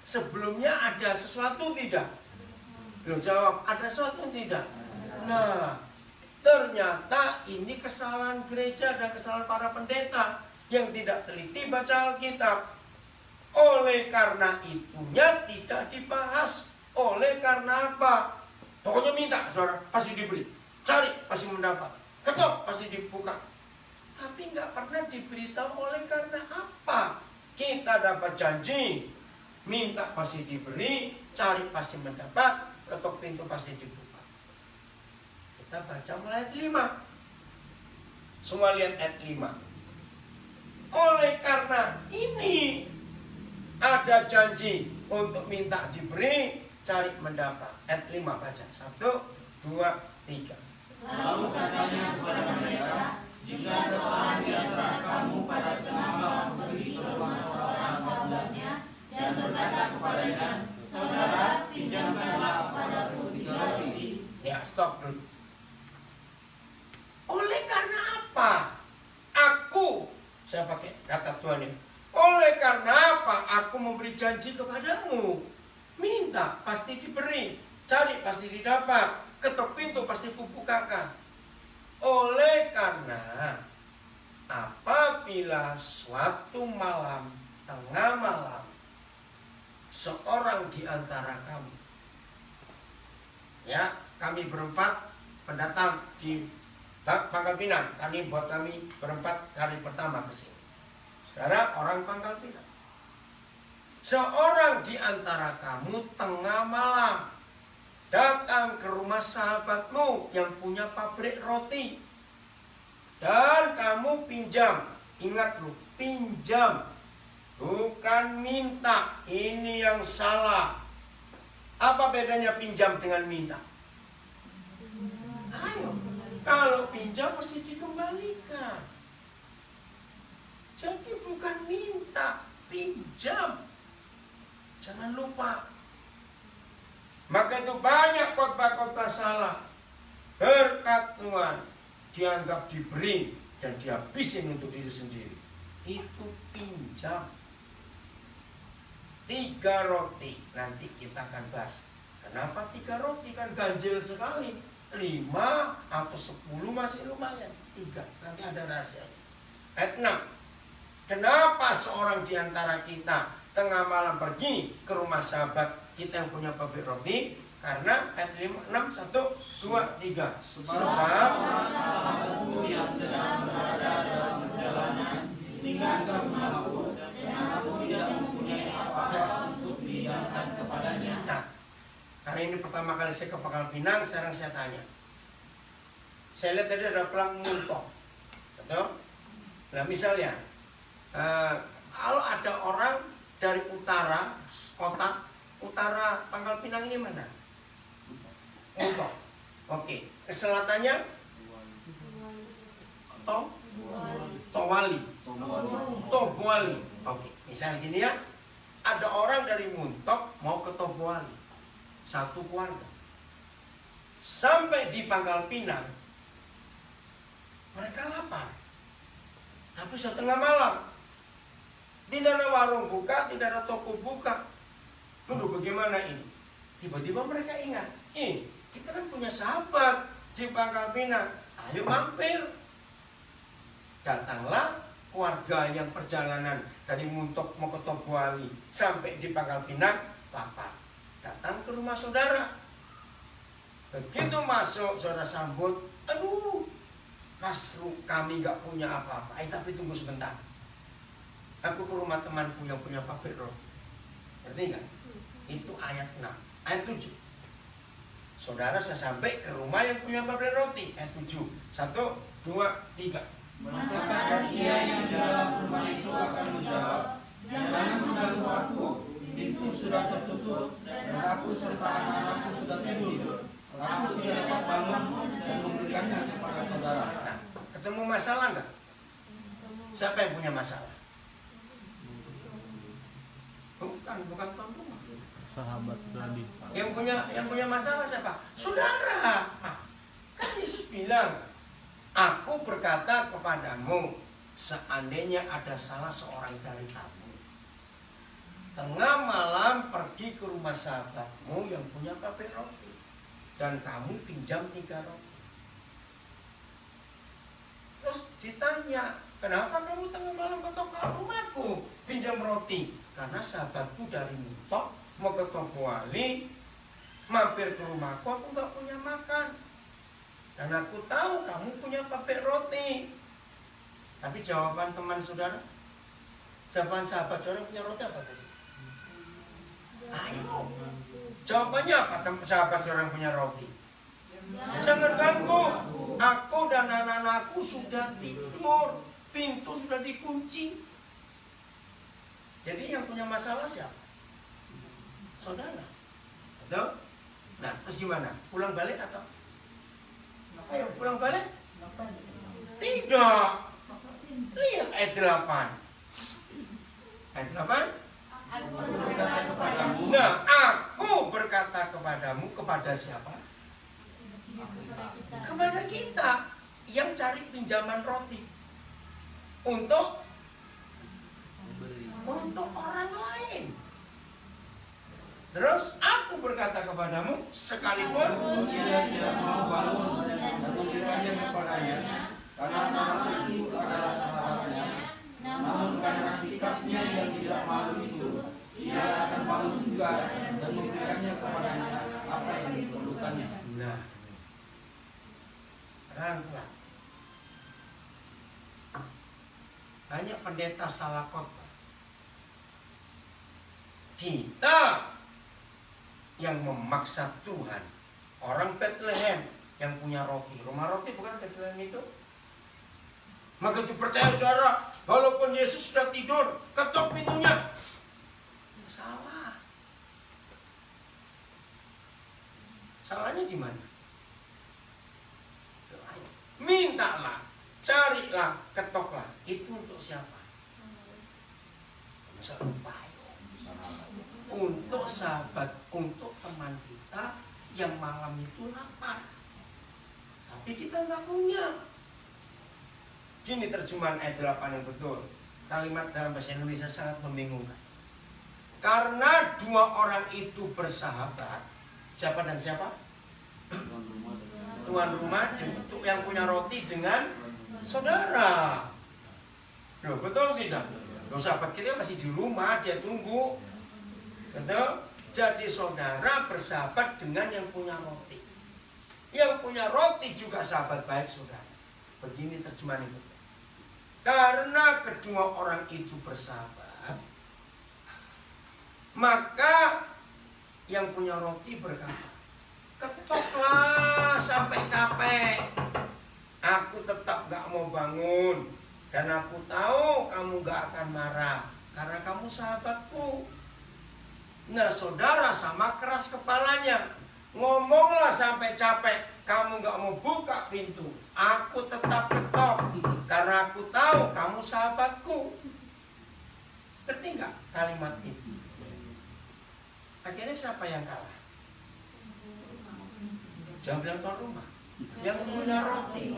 Sebelumnya ada sesuatu tidak? Lo jawab, ada sesuatu tidak? Nah, ternyata ini kesalahan gereja dan kesalahan para pendeta yang tidak teliti baca Alkitab. Oleh karena itunya tidak dibahas. Oleh karena apa? Pokoknya minta, saudara, pasti diberi. Cari, pasti mendapat. Ketok, pasti dibuka. Tapi nggak pernah diberitahu oleh karena apa. Kita dapat janji, minta pasti diberi, cari pasti mendapat, ketok pintu pasti dibuka. Kita baca mulai ayat 5. Semua lihat ayat 5. Oleh karena ini ada janji untuk minta diberi, cari mendapat. Ayat 5 baca. 1, 2, 3. Lalu katanya kepada mereka, jika seorang di antara kamu pada tengah malam pergi ke rumah seorang sahabatnya dan berkata kepadanya, saudara, pinjamkanlah padaku 3 roti. Ya, stop dulu. Oleh karena apa? Saya pakai kata Tuhan ini. Oleh karena apa? Aku memberi janji kepadamu. Minta, pasti diberi. Cari, pasti didapat. Ketok pintu, pasti kubukakan. Oleh karena apabila suatu malam, tengah malam, seorang di antara kamu, ya, kami berempat pendatang di Pangkal Pinang, kami berempat hari pertama ke sini. Sekarang orang Pangkal Pinang. Seorang di antara kamu tengah malam datang ke rumah sahabatmu yang punya pabrik roti. Dan kamu pinjam. Ingat lu, pinjam. Bukan minta. Ini yang salah. Apa bedanya pinjam dengan minta? Ayo, kalau pinjam pasti dikembalikan. Jadi bukan minta, pinjam. Jangan lupa. Maka itu banyak khotbah-khotbah salah. Berkat Tuhan dianggap diberi dan dihabisin untuk diri sendiri. Itu pinjam. 3 roti, nanti kita akan bahas. Kenapa 3 roti? Kan ganjil sekali. 5 atau 10 masih lumayan. 3, nanti ada rahasia. Ayat 6. Kenapa seorang di antara kita tengah malam pergi ke rumah sahabat kita yang punya pabrik roti? Karena ayat 5, 6, 1, 2, 3. Sebab sahabatku yang sedang berada dalam perjalanan sehingga ke rumahku dan aku tidak mempunyai apa-apa untuk dihidangkan kepadanya. Nah, karena ini pertama kali saya ke Pangkal Pinang, sekarang saya tanya. Saya lihat tadi ada pelang muntok, betul? Nah misalnya, kalau ada orang dari utara, kota utara Pangkal Pinang ini mana? Muntok. Oke, ke selatannya? Towali. Tobuali. Oke, misalnya gini ya. Ada orang dari Muntok mau ke Tobuali. Satu keluarga. Sampai di Pangkal Pinang, mereka lapar. Tapi setengah malam. Tidak ada warung buka, tidak ada toko buka. Waduh, bagaimana ini? Tiba-tiba mereka ingat, kita kan punya sahabat di Pangkal Pinang. Ayo mampir. Datanglah keluarga yang perjalanan dari Muntok mau ke Tobuali sampai di Pangkal Pinang, lapar. Datang ke rumah saudara. Begitu masuk, saudara sambut, aduh, Mas, kami gak punya apa-apa. Tapi tunggu sebentar. Aku ke rumah temanku yang punya pabrik roti. Ngerti gak? Itu ayat 6. Ayat 7. Saudara saya sampai ke rumah yang punya pabrik roti. Ayat 7. 1, 2, 3. Masakan ia yang di dalam rumah itu akan menjawab, jangan mengganggu aku, pintu sudah tertutup dan aku serta anak-anakku sudah tidur. Aku tidak dapat bangun dan memberikannya kepada saudara. Nah, ketemu masalah nggak? Siapa yang punya masalah? Bukan tuan rumah. Sahabat tadi. Yang punya masalah siapa? Saudara. Kan Yesus bilang, aku berkata kepadamu, seandainya ada salah seorang dari kamu, tengah malam pergi ke rumah sahabatmu yang punya pabrik roti, dan kamu pinjam 3 roti. Terus ditanya, kenapa kamu tengah malam ketok ke rumahku pinjam roti? Karena sahabatku dari Muntok mau ke Tobuali, mampir ke rumahku, aku gak punya makan. Dan aku tahu kamu punya pabrik roti. Tapi jawaban teman saudara, jawaban sahabat saudara punya roti apa tadi? Ayo, jawabannya apa sahabat saudara punya roti? Jangan ganggu. Aku dan anak-anakku sudah tidur, pintu sudah dikunci. Jadi yang punya masalah siapa? Saudara. Betul? Nah, terus gimana? Pulang balik atau? Ayo pulang balik? Tidak. Lihat ayat 8. Ayat 8. Nah, aku berkata kepadamu, kepada siapa? Kepada kita yang cari pinjaman roti untuk orang lain. Terus aku berkata kepadamu, sekalipun Ia tidak mau bangun dan memberikannya kepadanya, karena anak itu adalah sahabatnya. Namun karena sikapnya yang tidak malu itu, ia akan bangun juga dan memberikannya kepadanya apa yang diperlukannya. nah, pelan-pelan. Banyak pendeta salah khotbah. Kita yang memaksa Tuhan. Orang Bethlehem yang punya roti. Rumah roti bukan Bethlehem itu? Maka dipercaya saudara, walaupun Yesus sudah tidur, ketok pintunya. Salah. Salahnya di mana? Ayo, mintalah, carilah, ketoklah. Itu untuk siapa? Untuk sahabat, untuk teman kita yang malam itu lapar, tapi kita nggak punya. Gini terjemahan ayat 8 yang betul. Kalimat dalam bahasa Indonesia sangat membingungkan. Karena dua orang itu bersahabat, siapa dan siapa? Tuan rumah untuk yang punya roti dengan saudara. Loh, betul tidak? Loh, sahabat kita masih di rumah, dia tunggu. Betul? Jadi saudara bersahabat dengan yang punya roti. Yang punya roti juga sahabat baik saudara. Begini terjemahan itu. Karena kedua orang itu bersahabat, maka yang punya roti berkata, ketoklah sampai capek. Aku tetap gak mau bangun. Dan aku tahu kamu gak akan marah, karena kamu sahabatku. Nah saudara sama keras kepalanya, ngomonglah sampai capek, kamu gak mau buka pintu, aku tetap ketok, karena aku tahu kamu sahabatku. Ngerti gak kalimat itu? Akhirnya siapa yang kalah? Jangan bilang tuan rumah, yang punya roti.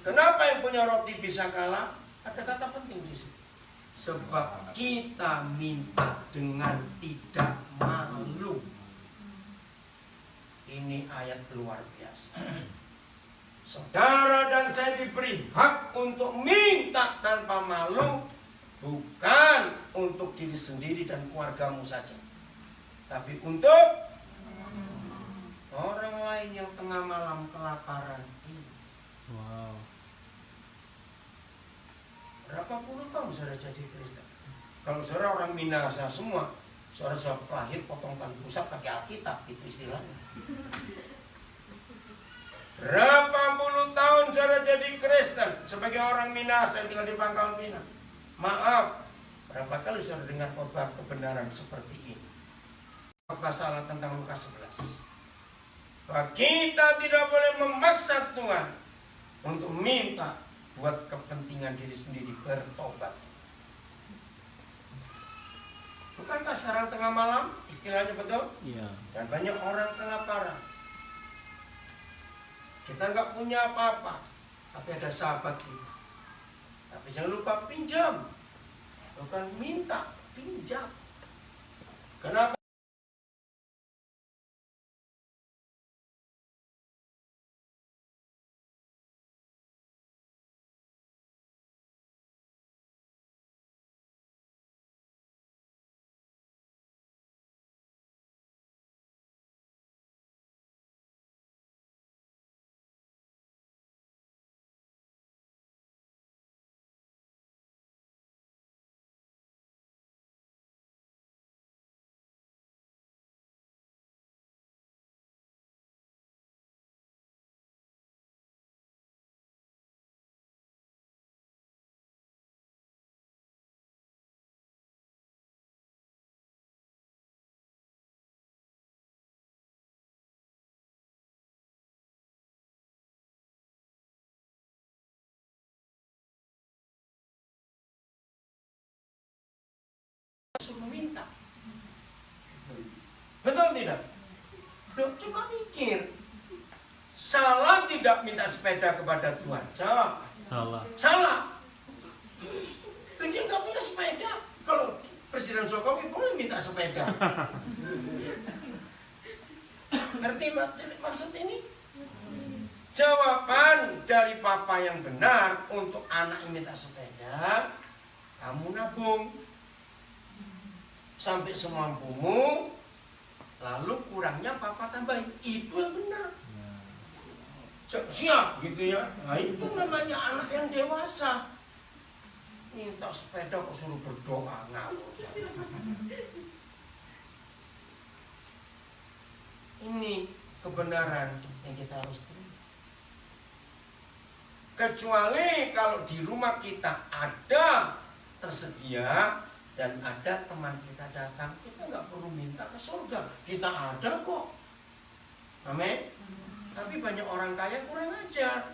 Kenapa yang punya roti bisa kalah? Ada kata penting di sini. Sebab kita minta dengan tidak malu. Ini ayat luar biasa. Saudara dan saya diberi hak untuk minta tanpa malu, bukan untuk diri sendiri dan keluargamu saja, tapi untuk orang lain yang tengah malam kelaparan ini. Wow. Berapa puluh tahun saudara jadi Kristen? Kalau saudara orang Minasa semua, saudara lahir potong tali pusat pakai Alkitab, itu istilahnya. Berapa puluh tahun saudara jadi Kristen sebagai orang Minasa yang tinggal di Pangkal Pinang? Maaf, berapa kali saudara dengar khotbah kebenaran seperti ini? Khotbah salah tentang Lukas 11. Bahwa kita tidak boleh memaksa Tuhan untuk minta buat kepentingan diri sendiri bertobat. Bukankah sekarang tengah malam istilahnya betul? Iya. Dan banyak orang kelaparan. Kita nggak punya apa-apa, tapi ada sahabat kita. Tapi jangan lupa pinjam, bukan minta, pinjam. Kenapa? Suruh minta. Betul tidak? Loh, coba mikir. Salah tidak minta sepeda kepada Tuhan? Jawab. Salah. Salah. Dia nggak punya sepeda. Kalau Presiden Jokowi boleh minta sepeda. Ngerti maksud ini? Jawaban dari papa yang benar untuk anak yang minta sepeda, kamu nabung sampai semampumu, lalu kurangnya papa tambahin. Itu yang benar. Siap gitu ya. Nah itu namanya anak yang dewasa. Minta sepeda kok suruh berdoa, ngawur. Ini kebenaran yang kita harus terima. Kecuali kalau di rumah kita ada tersedia dan ada teman kita datang, kita nggak perlu minta ke surga. Kita ada kok. Amin. Tapi banyak orang kaya kurang ajar.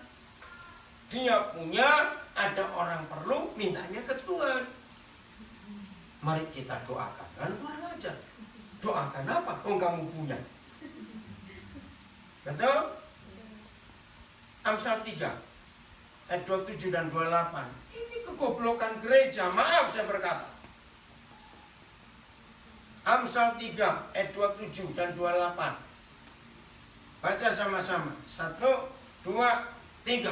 Dia punya, ada orang perlu, mintanya ke Tuhan. Mari kita doakan. Kan kurang ajar. Doakan apa? Oh, kamu punya. Betul? Amsal 3 ayat 27 dan 28. Ini kegoblokan gereja. Maaf saya berkata. Amsal 3 ayat 27 dan 28. Baca sama-sama. 1, 2, 3.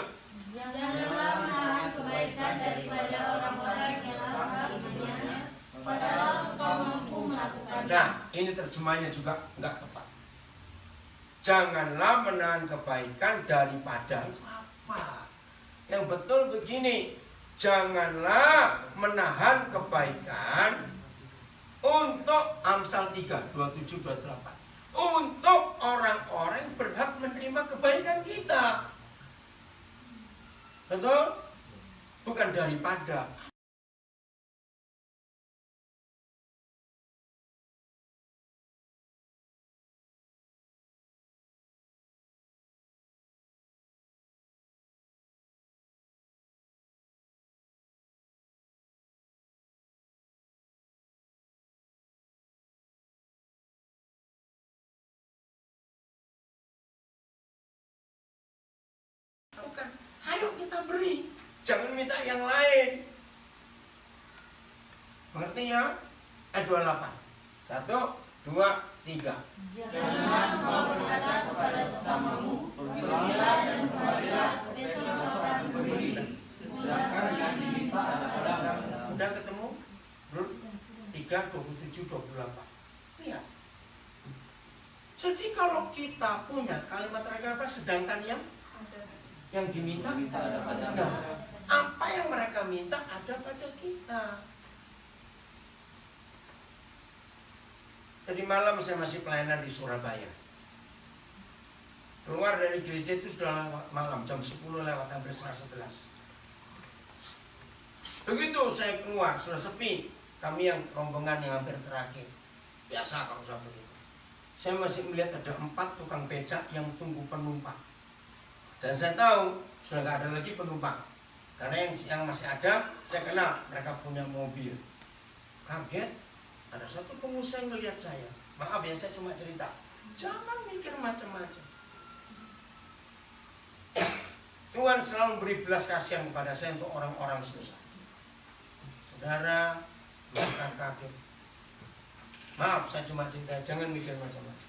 Janganlah menahan kebaikan daripada orang-orang yang lapar imannya, padahal engkau mampu melakukannya. Nah, ini terjemahnya juga enggak tepat. Janganlah menahan kebaikan daripada. Itu apa? Yang betul begini, janganlah menahan kebaikan untuk Amsal 3, 27, 28. Untuk orang-orang yang berhak menerima kebaikan kita. Betul? Bukan daripada. Bukan. Ayo kita beri. Jangan minta yang lain. Mengerti ya? Ayat 28. 1, 2, 3. Janganlah engkau berkata kepada sesamamu, pergilah dan kembalilah, besok akan memberi. Sedangkan yang diminta ada padamu. Udah ketemu? Rut 3, 27, 28. Lihat. Jadi kalau kita punya kalimat terakhir apa? Sedangkan yang diminta Ada padamu. nah, apa yang mereka minta ada pada kita. Tadi malam saya masih pelayanan di Surabaya. Keluar dari gereja itu sudah malam, jam 10 lewat hampir setengah 11. Begitu saya keluar, sudah sepi. Kami yang rombongan yang hampir terakhir. Biasa kalau saya begitu. Saya masih melihat ada 4 tukang becak yang tunggu penumpang. Dan saya tahu sudah nggak ada lagi penumpang. Karena yang masih ada, saya kenal mereka punya mobil. Kaget, ada satu pengusaha yang melihat saya. Maaf ya, saya cuma cerita. Jangan mikir macam-macam. Tuhan selalu beri belas kasihan kepada saya untuk orang-orang susah. Saudara, bukan kaget. Maaf, saya cuma cerita. Jangan mikir macam-macam.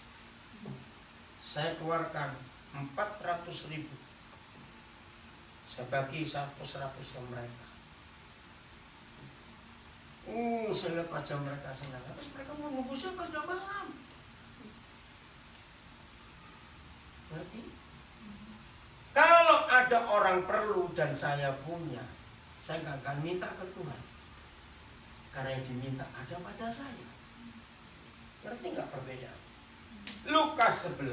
Saya keluarkan 400.000. Saya bagi 100 ke mereka. Saya lihat wajah mereka senang. Terus mereka mau nunggu siapa sudah malam. Berarti kalau ada orang perlu dan saya punya, saya nggak akan minta ke Tuhan. Karena yang diminta ada pada saya. Berarti nggak perbedaan. Lukas 11,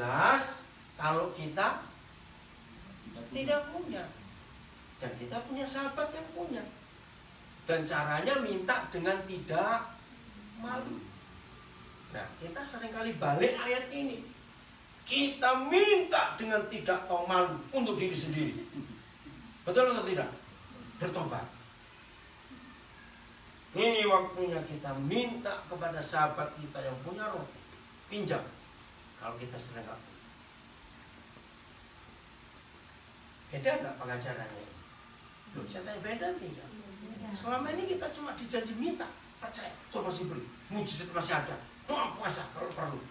kalau kita tidak punya, dan kita punya sahabat yang punya, dan caranya minta dengan tidak malu. Nah, kita seringkali balik ayat ini. Kita minta dengan tidak tahu malu untuk diri sendiri. Betul atau tidak? Bertobat. Ini waktunya kita minta kepada sahabat kita yang punya roti. Pinjam. Kalau kita sedang nggak punya. Beda nggak pengajarannya? Loh, saya tanya beda tidak? Selama ini kita cuma dijanji minta, percaya, Tuhan masih beri, mujizat masih ada, doa puasa kalau perlu.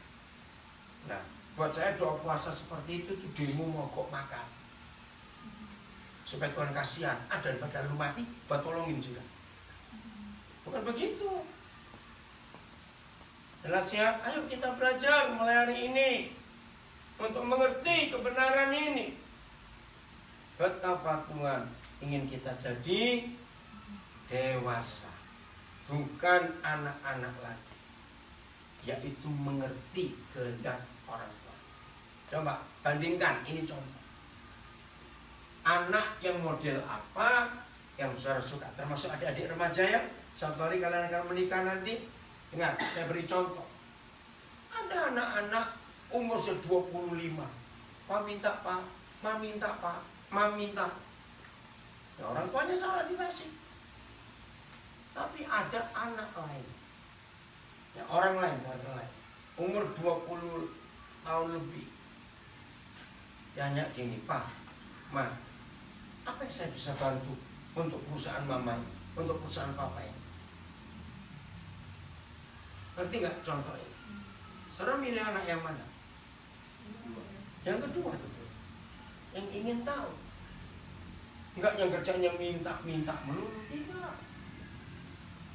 Nah, buat saya doa puasa seperti itu tuh demo mogok makan, supaya Tuhan kasihan. Daripada lu mati, buat tolongin juga. Bukan begitu. Jelas ya? Ayo kita belajar mulai hari ini untuk mengerti kebenaran ini. Betapa Tuhan ingin kita jadi dewasa, bukan anak-anak lagi, yaitu mengerti kehendak orang tua. Coba bandingkan, ini contoh. Anak yang model apa yang saudara suka, termasuk adik-adik remaja ya. Suatu hari kalian akan menikah nanti. Ingat, saya beri contoh. Ada anak-anak umur 25. Pak minta pak, ma minta pak, ma minta. Ya, orang tuanya salah dikasih. Tapi ada anak lain, ya orang lain, umur 20 tahun lebih. Tanya gini, Pak, Ma, apa yang saya bisa bantu untuk perusahaan mama, untuk perusahaan papa ini? Ngerti nggak contoh ini? Saudara milih anak yang mana? Yang kedua tuh, yang ingin tahu. Enggak yang kerjanya minta-minta melulu, tidak.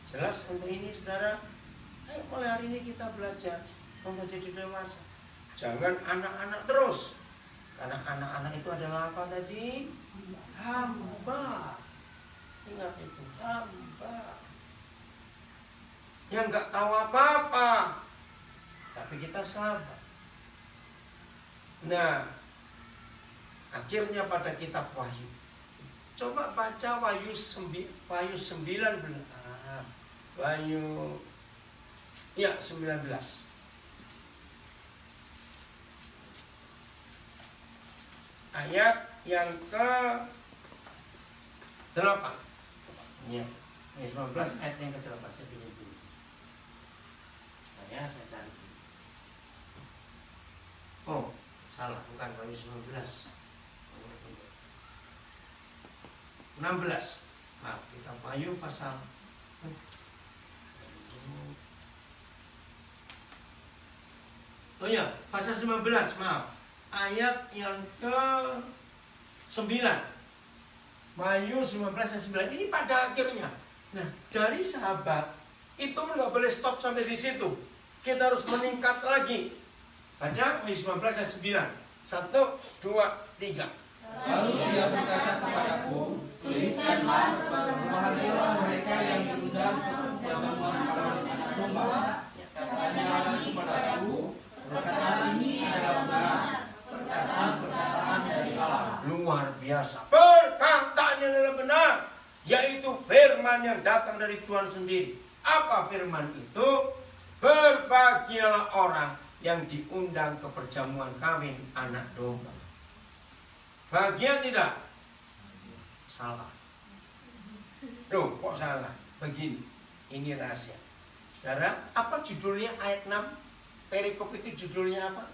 Jelas untuk ini saudara, ayo mulai hari ini kita belajar untuk jadi dewasa. Jangan anak-anak terus. Karena anak-anak itu adalah apa tadi? Hamba. Ingat itu, hamba. Yang nggak tahu apa-apa. Tapi kita sabar. Nah, akhirnya pada kitab Wahyu. Coba baca Wahyu 19. Wahyu ya 19. Ayat yang ke-8. Ya, 19 ayat yang ke-8 saya pilih dulu. Saya cari dulu. Oh, salah, bukan Wahyu 19. 16. Maaf, kita Wahyu pasal Oh ya, pasal 19, maaf. Ayat yang ke-9. Wahyu 19 ayat 9. Ini pada akhirnya. Nah, dari sahabat itu nggak boleh stop sampai di situ. Kita harus meningkat lagi. Baca Wahyu 19 ayat 9. 1, 2, 3. Lalu dia berkata kepadaku, tuliskanlah berbahagialah mereka yang diundang ke perjamuan kawin anak domba. Katanya lagi kepadaku, perkataan ini adalah benar, perkataan dari Allah. Luar biasa. Perkataannya adalah benar, yaitu firman yang datang dari Tuhan sendiri. Apa firman itu? Berbahagialah orang yang diundang ke perjamuan kawin anak domba. Bahagia tidak? Salah. Loh, kok salah? Begini, ini rahasia. Saudara, apa judulnya ayat 6? Perikop itu judulnya apa?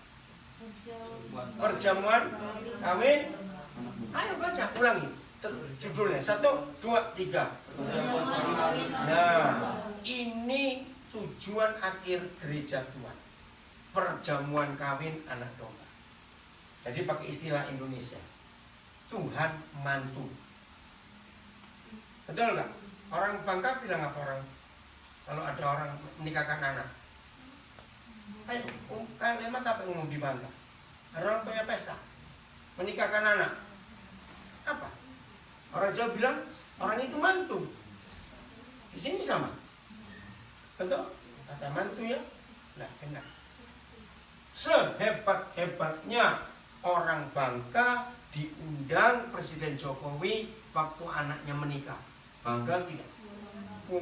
Perjamuan kawin. Ayo baca, ulangi. Judulnya 1, 2, 3. Nah, ini tujuan akhir gereja Tuhan. Perjamuan kawin anak domba. Jadi pakai istilah Indonesia. Tuhan mantu. Betul nggak? Orang Bangka bilang apa orang? Kalau ada orang menikahkan anak. Ayo, kalimat apa yang umum di Bangka? Orang punya pesta, menikahkan anak. Apa? Orang Jawa bilang orang itu mantu. Di sini sama. Betul? Kata mantu ya. Nah, dengar. Sehebat-hebatnya orang Bangka diundang Presiden Jokowi waktu anaknya menikah. Bangga tidak?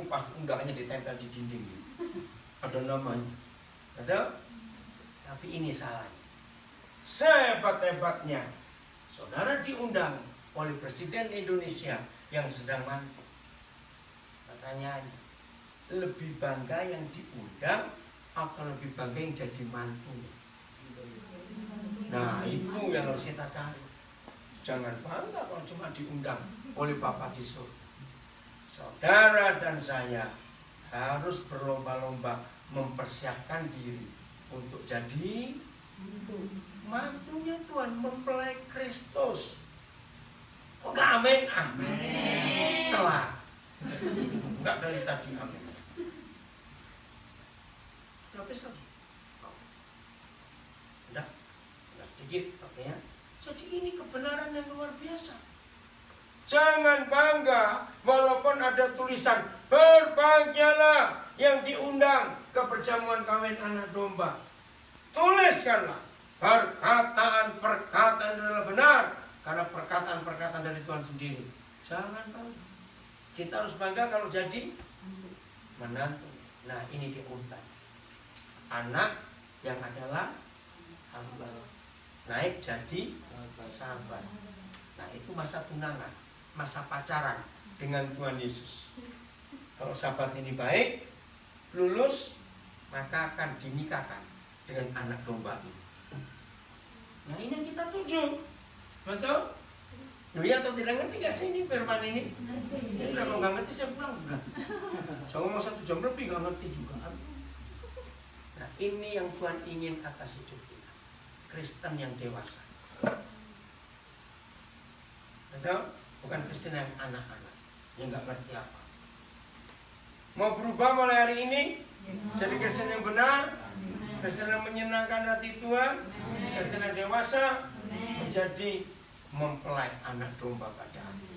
Pas undangannya ditempel di dinding. Ada namanya. Betul? Tapi ini salahnya. Sehebat-hebatnya saudara diundang oleh Presiden Indonesia yang sedang mantu. Pertanyaannya, lebih bangga yang diundang atau lebih bangga yang jadi mantu? Nah, itu yang harus kita cari. Jangan bangga kalau cuma diundang oleh Bapa di surga. Saudara dan saya harus berlomba-lomba mempersiapkan diri untuk jadi mantunya Tuhan, mempelai Kristus. Oh, enggak amin? Amin. Telat. Enggak dari tadi amin. Habis lagi. Udah sedikit, oke ya. Jadi ini kebenaran yang luar biasa. Jangan bangga walaupun ada tulisan berbahagialah yang diundang ke perjamuan kawin anak domba. Tuliskanlah perkataan-perkataan adalah benar, karena perkataan-perkataan dari Tuhan sendiri. Jangan bangga. Kita harus bangga kalau jadi menantu. Nah, ini diurutan. Anak yang adalah jadi sahabat. Nah, itu masa tunangan, masa pacaran dengan Tuhan Yesus. Kalau sahabat ini baik, lulus, maka akan dinikahkan dengan anak domba ini. Nah, ini yang kita tuju. Betul? Loh ya atau tidak ngerti gak sih ini firman ini? Ya, kalau nggak ngerti saya pulang juga. Saya ngomong 1 jam lebih nggak ngerti juga. Nah, ini yang Tuhan ingin atas hidup kita. Kristen yang dewasa. Betul? Bukan Kristen yang anak-anak yang nggak ngerti apa. Mau berubah mulai hari ini jadi Kristen yang benar, Kristen yang menyenangkan hati Tuhan, Kristen yang dewasa, menjadi mempelai anak domba pada hati.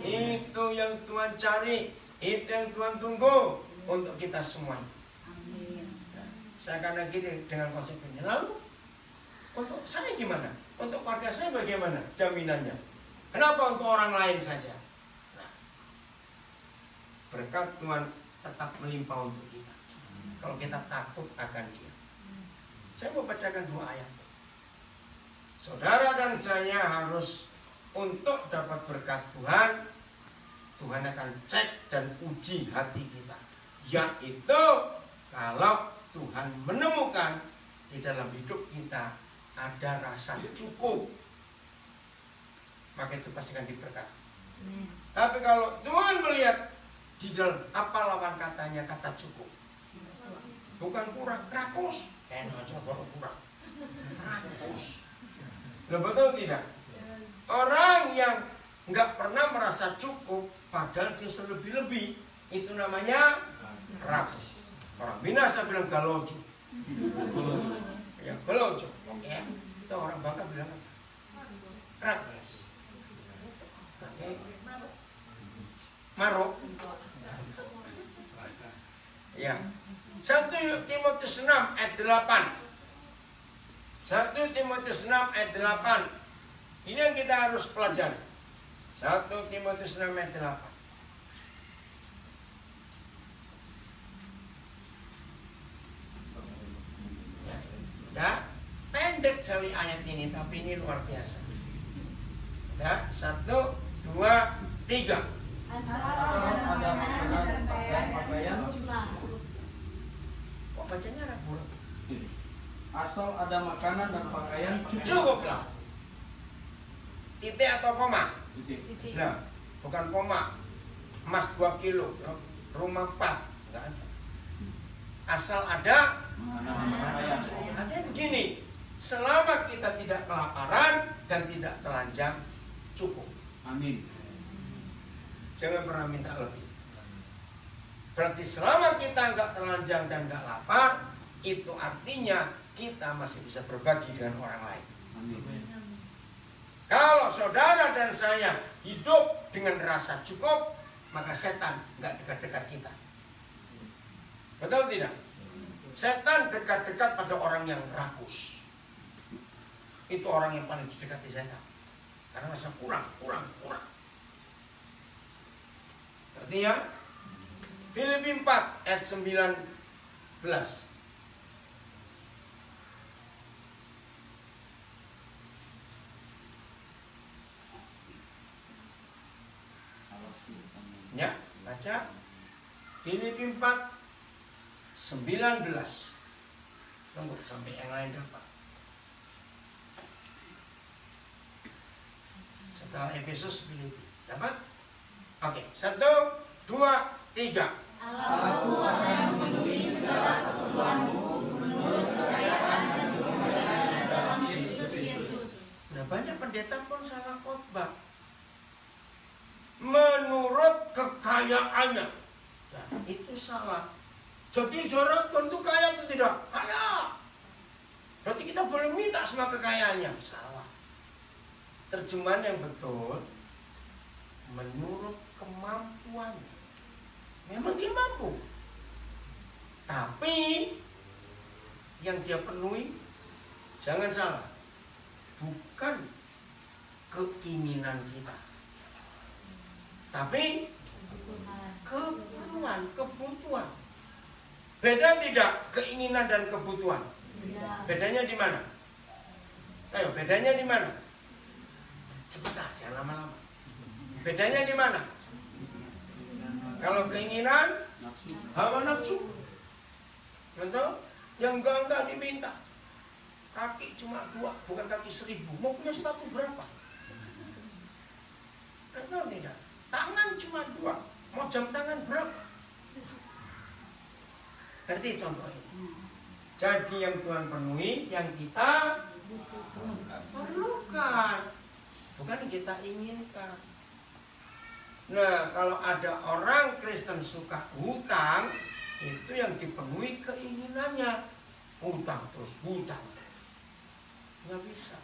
Itu yang Tuhan cari, itu yang Tuhan tunggu untuk kita semuanya. Nah, saya akan lagi dengan konsep ini. Lalu untuk saya gimana? Untuk keluarga saya bagaimana jaminannya? Kenapa untuk orang lain saja? Nah, berkat Tuhan tetap melimpah untuk kita. Kalau kita takut akan Dia. Saya mau bacakan 2 ayat. Saudara dan saya harus untuk dapat berkat Tuhan, Tuhan akan cek dan uji hati kita. Yaitu kalau Tuhan menemukan di dalam hidup kita ada rasa cukup, maka itu pasti akan diberkati. Tapi kalau Tuhan melihat di dalam apa lawan katanya kata cukup, bukan kurang, rakus, enak aja baru kurang, rakus. Loh, betul tidak? Orang yang nggak pernah merasa cukup, padahal dia lebih-lebih, itu namanya rakus. Orang binasa bilang galojo. Ya, galojo. Oke, itu orang Bangka bilang rakus. Oke, maruk. Ya, 1 Timotius 6 ayat 8. 1 Timotius 6 ayat 8. Ini yang kita harus pelajari. 1 Timotius 6 ayat 8. Ya, pendek sekali ayat ini, tapi ini luar biasa. Ya, 1, 2, 3. Ada makanan dan pakaian. Kok bacanya ragu? Asal ada makanan dan pakaian Cukuplah. Titik atau koma? Titik. Nah, bukan koma. Emas 2 kilo, rumah 4, enggak ada. Asal ada Pakaian. artinya begini, selama kita tidak kelaparan dan tidak telanjang, cukup. Amin. Jangan pernah minta lebih. Berarti selama kita enggak telanjang dan enggak lapar, itu artinya kita masih bisa berbagi dengan orang lain. Amin. Kalau saudara dan saya hidup dengan rasa cukup, maka setan enggak dekat-dekat kita. Betul tidak? Setan dekat-dekat pada orang yang rakus. Itu orang yang paling didekati setan. Karena rasa kurang. Artinya Filipi 4 ayat 19. Ya, baca Filipi 4 19. Tunggu sampai yang lain dapat. Setelah Efesus Filipi dapat? Oke, 1, 2, 3. Aku akan memenuhi segala keperluanmu menurut kekayaan dan kemuliaan dalam Yesus Kristus. Nah, banyak pendeta pun salah khotbah. Menurut kekayaannya. Nah, itu salah. Jadi saudara tentu kaya atau tidak? Kaya. Berarti kita boleh minta semua kekayaannya. Salah. Terjemahan yang betul, menurut kemampuannya. Memang dia mampu. Tapi yang dia penuhi, jangan salah, bukan keinginan kita, tapi kebutuhan. Beda tidak keinginan dan kebutuhan? Bedanya di mana? Ayo, bedanya di mana? Cepat aja, lama-lama. Bedanya di mana? Kalau keinginan, hawa nafsu. Contoh, yang enggak diminta. Kaki cuma 2, bukan kaki 1000. Mau punya sepatu berapa? Betul tidak? Tangan cuma 2. Mau jam tangan berapa? Ngerti contoh ini? Jadi yang Tuhan penuhi, yang kita perlukan. Bukan kita inginkan. Nah, kalau ada orang Kristen suka hutang, itu yang dipenuhi keinginannya. Hutang terus. Nggak bisa.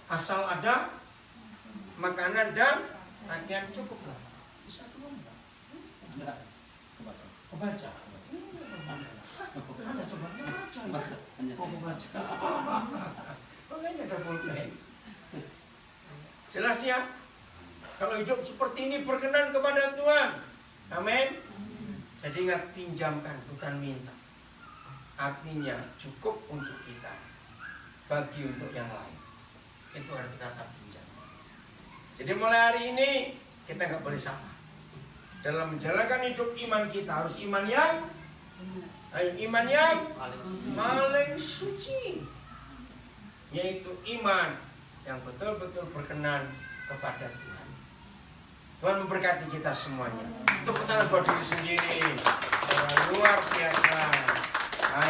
Asal ada makanan dan pakaian cukup lah. Bisa belum? Kebaca. Anda coba baca. Baca. Makanya ada pulpen. Jelas ya? Kalau hidup seperti ini berkenan kepada Tuhan. Amin. Jadi ingat, pinjamkan bukan minta. Artinya cukup untuk kita, bagi untuk yang lain. Itu arti kata pinjam. Jadi mulai hari ini kita nggak boleh salah. Dalam menjalankan hidup iman kita harus iman yang paling suci, yaitu iman yang betul-betul berkenan kepada Tuhan. Tuhan memberkati kita semuanya. Tepuk tangan buat diri sendiri. Luar biasa.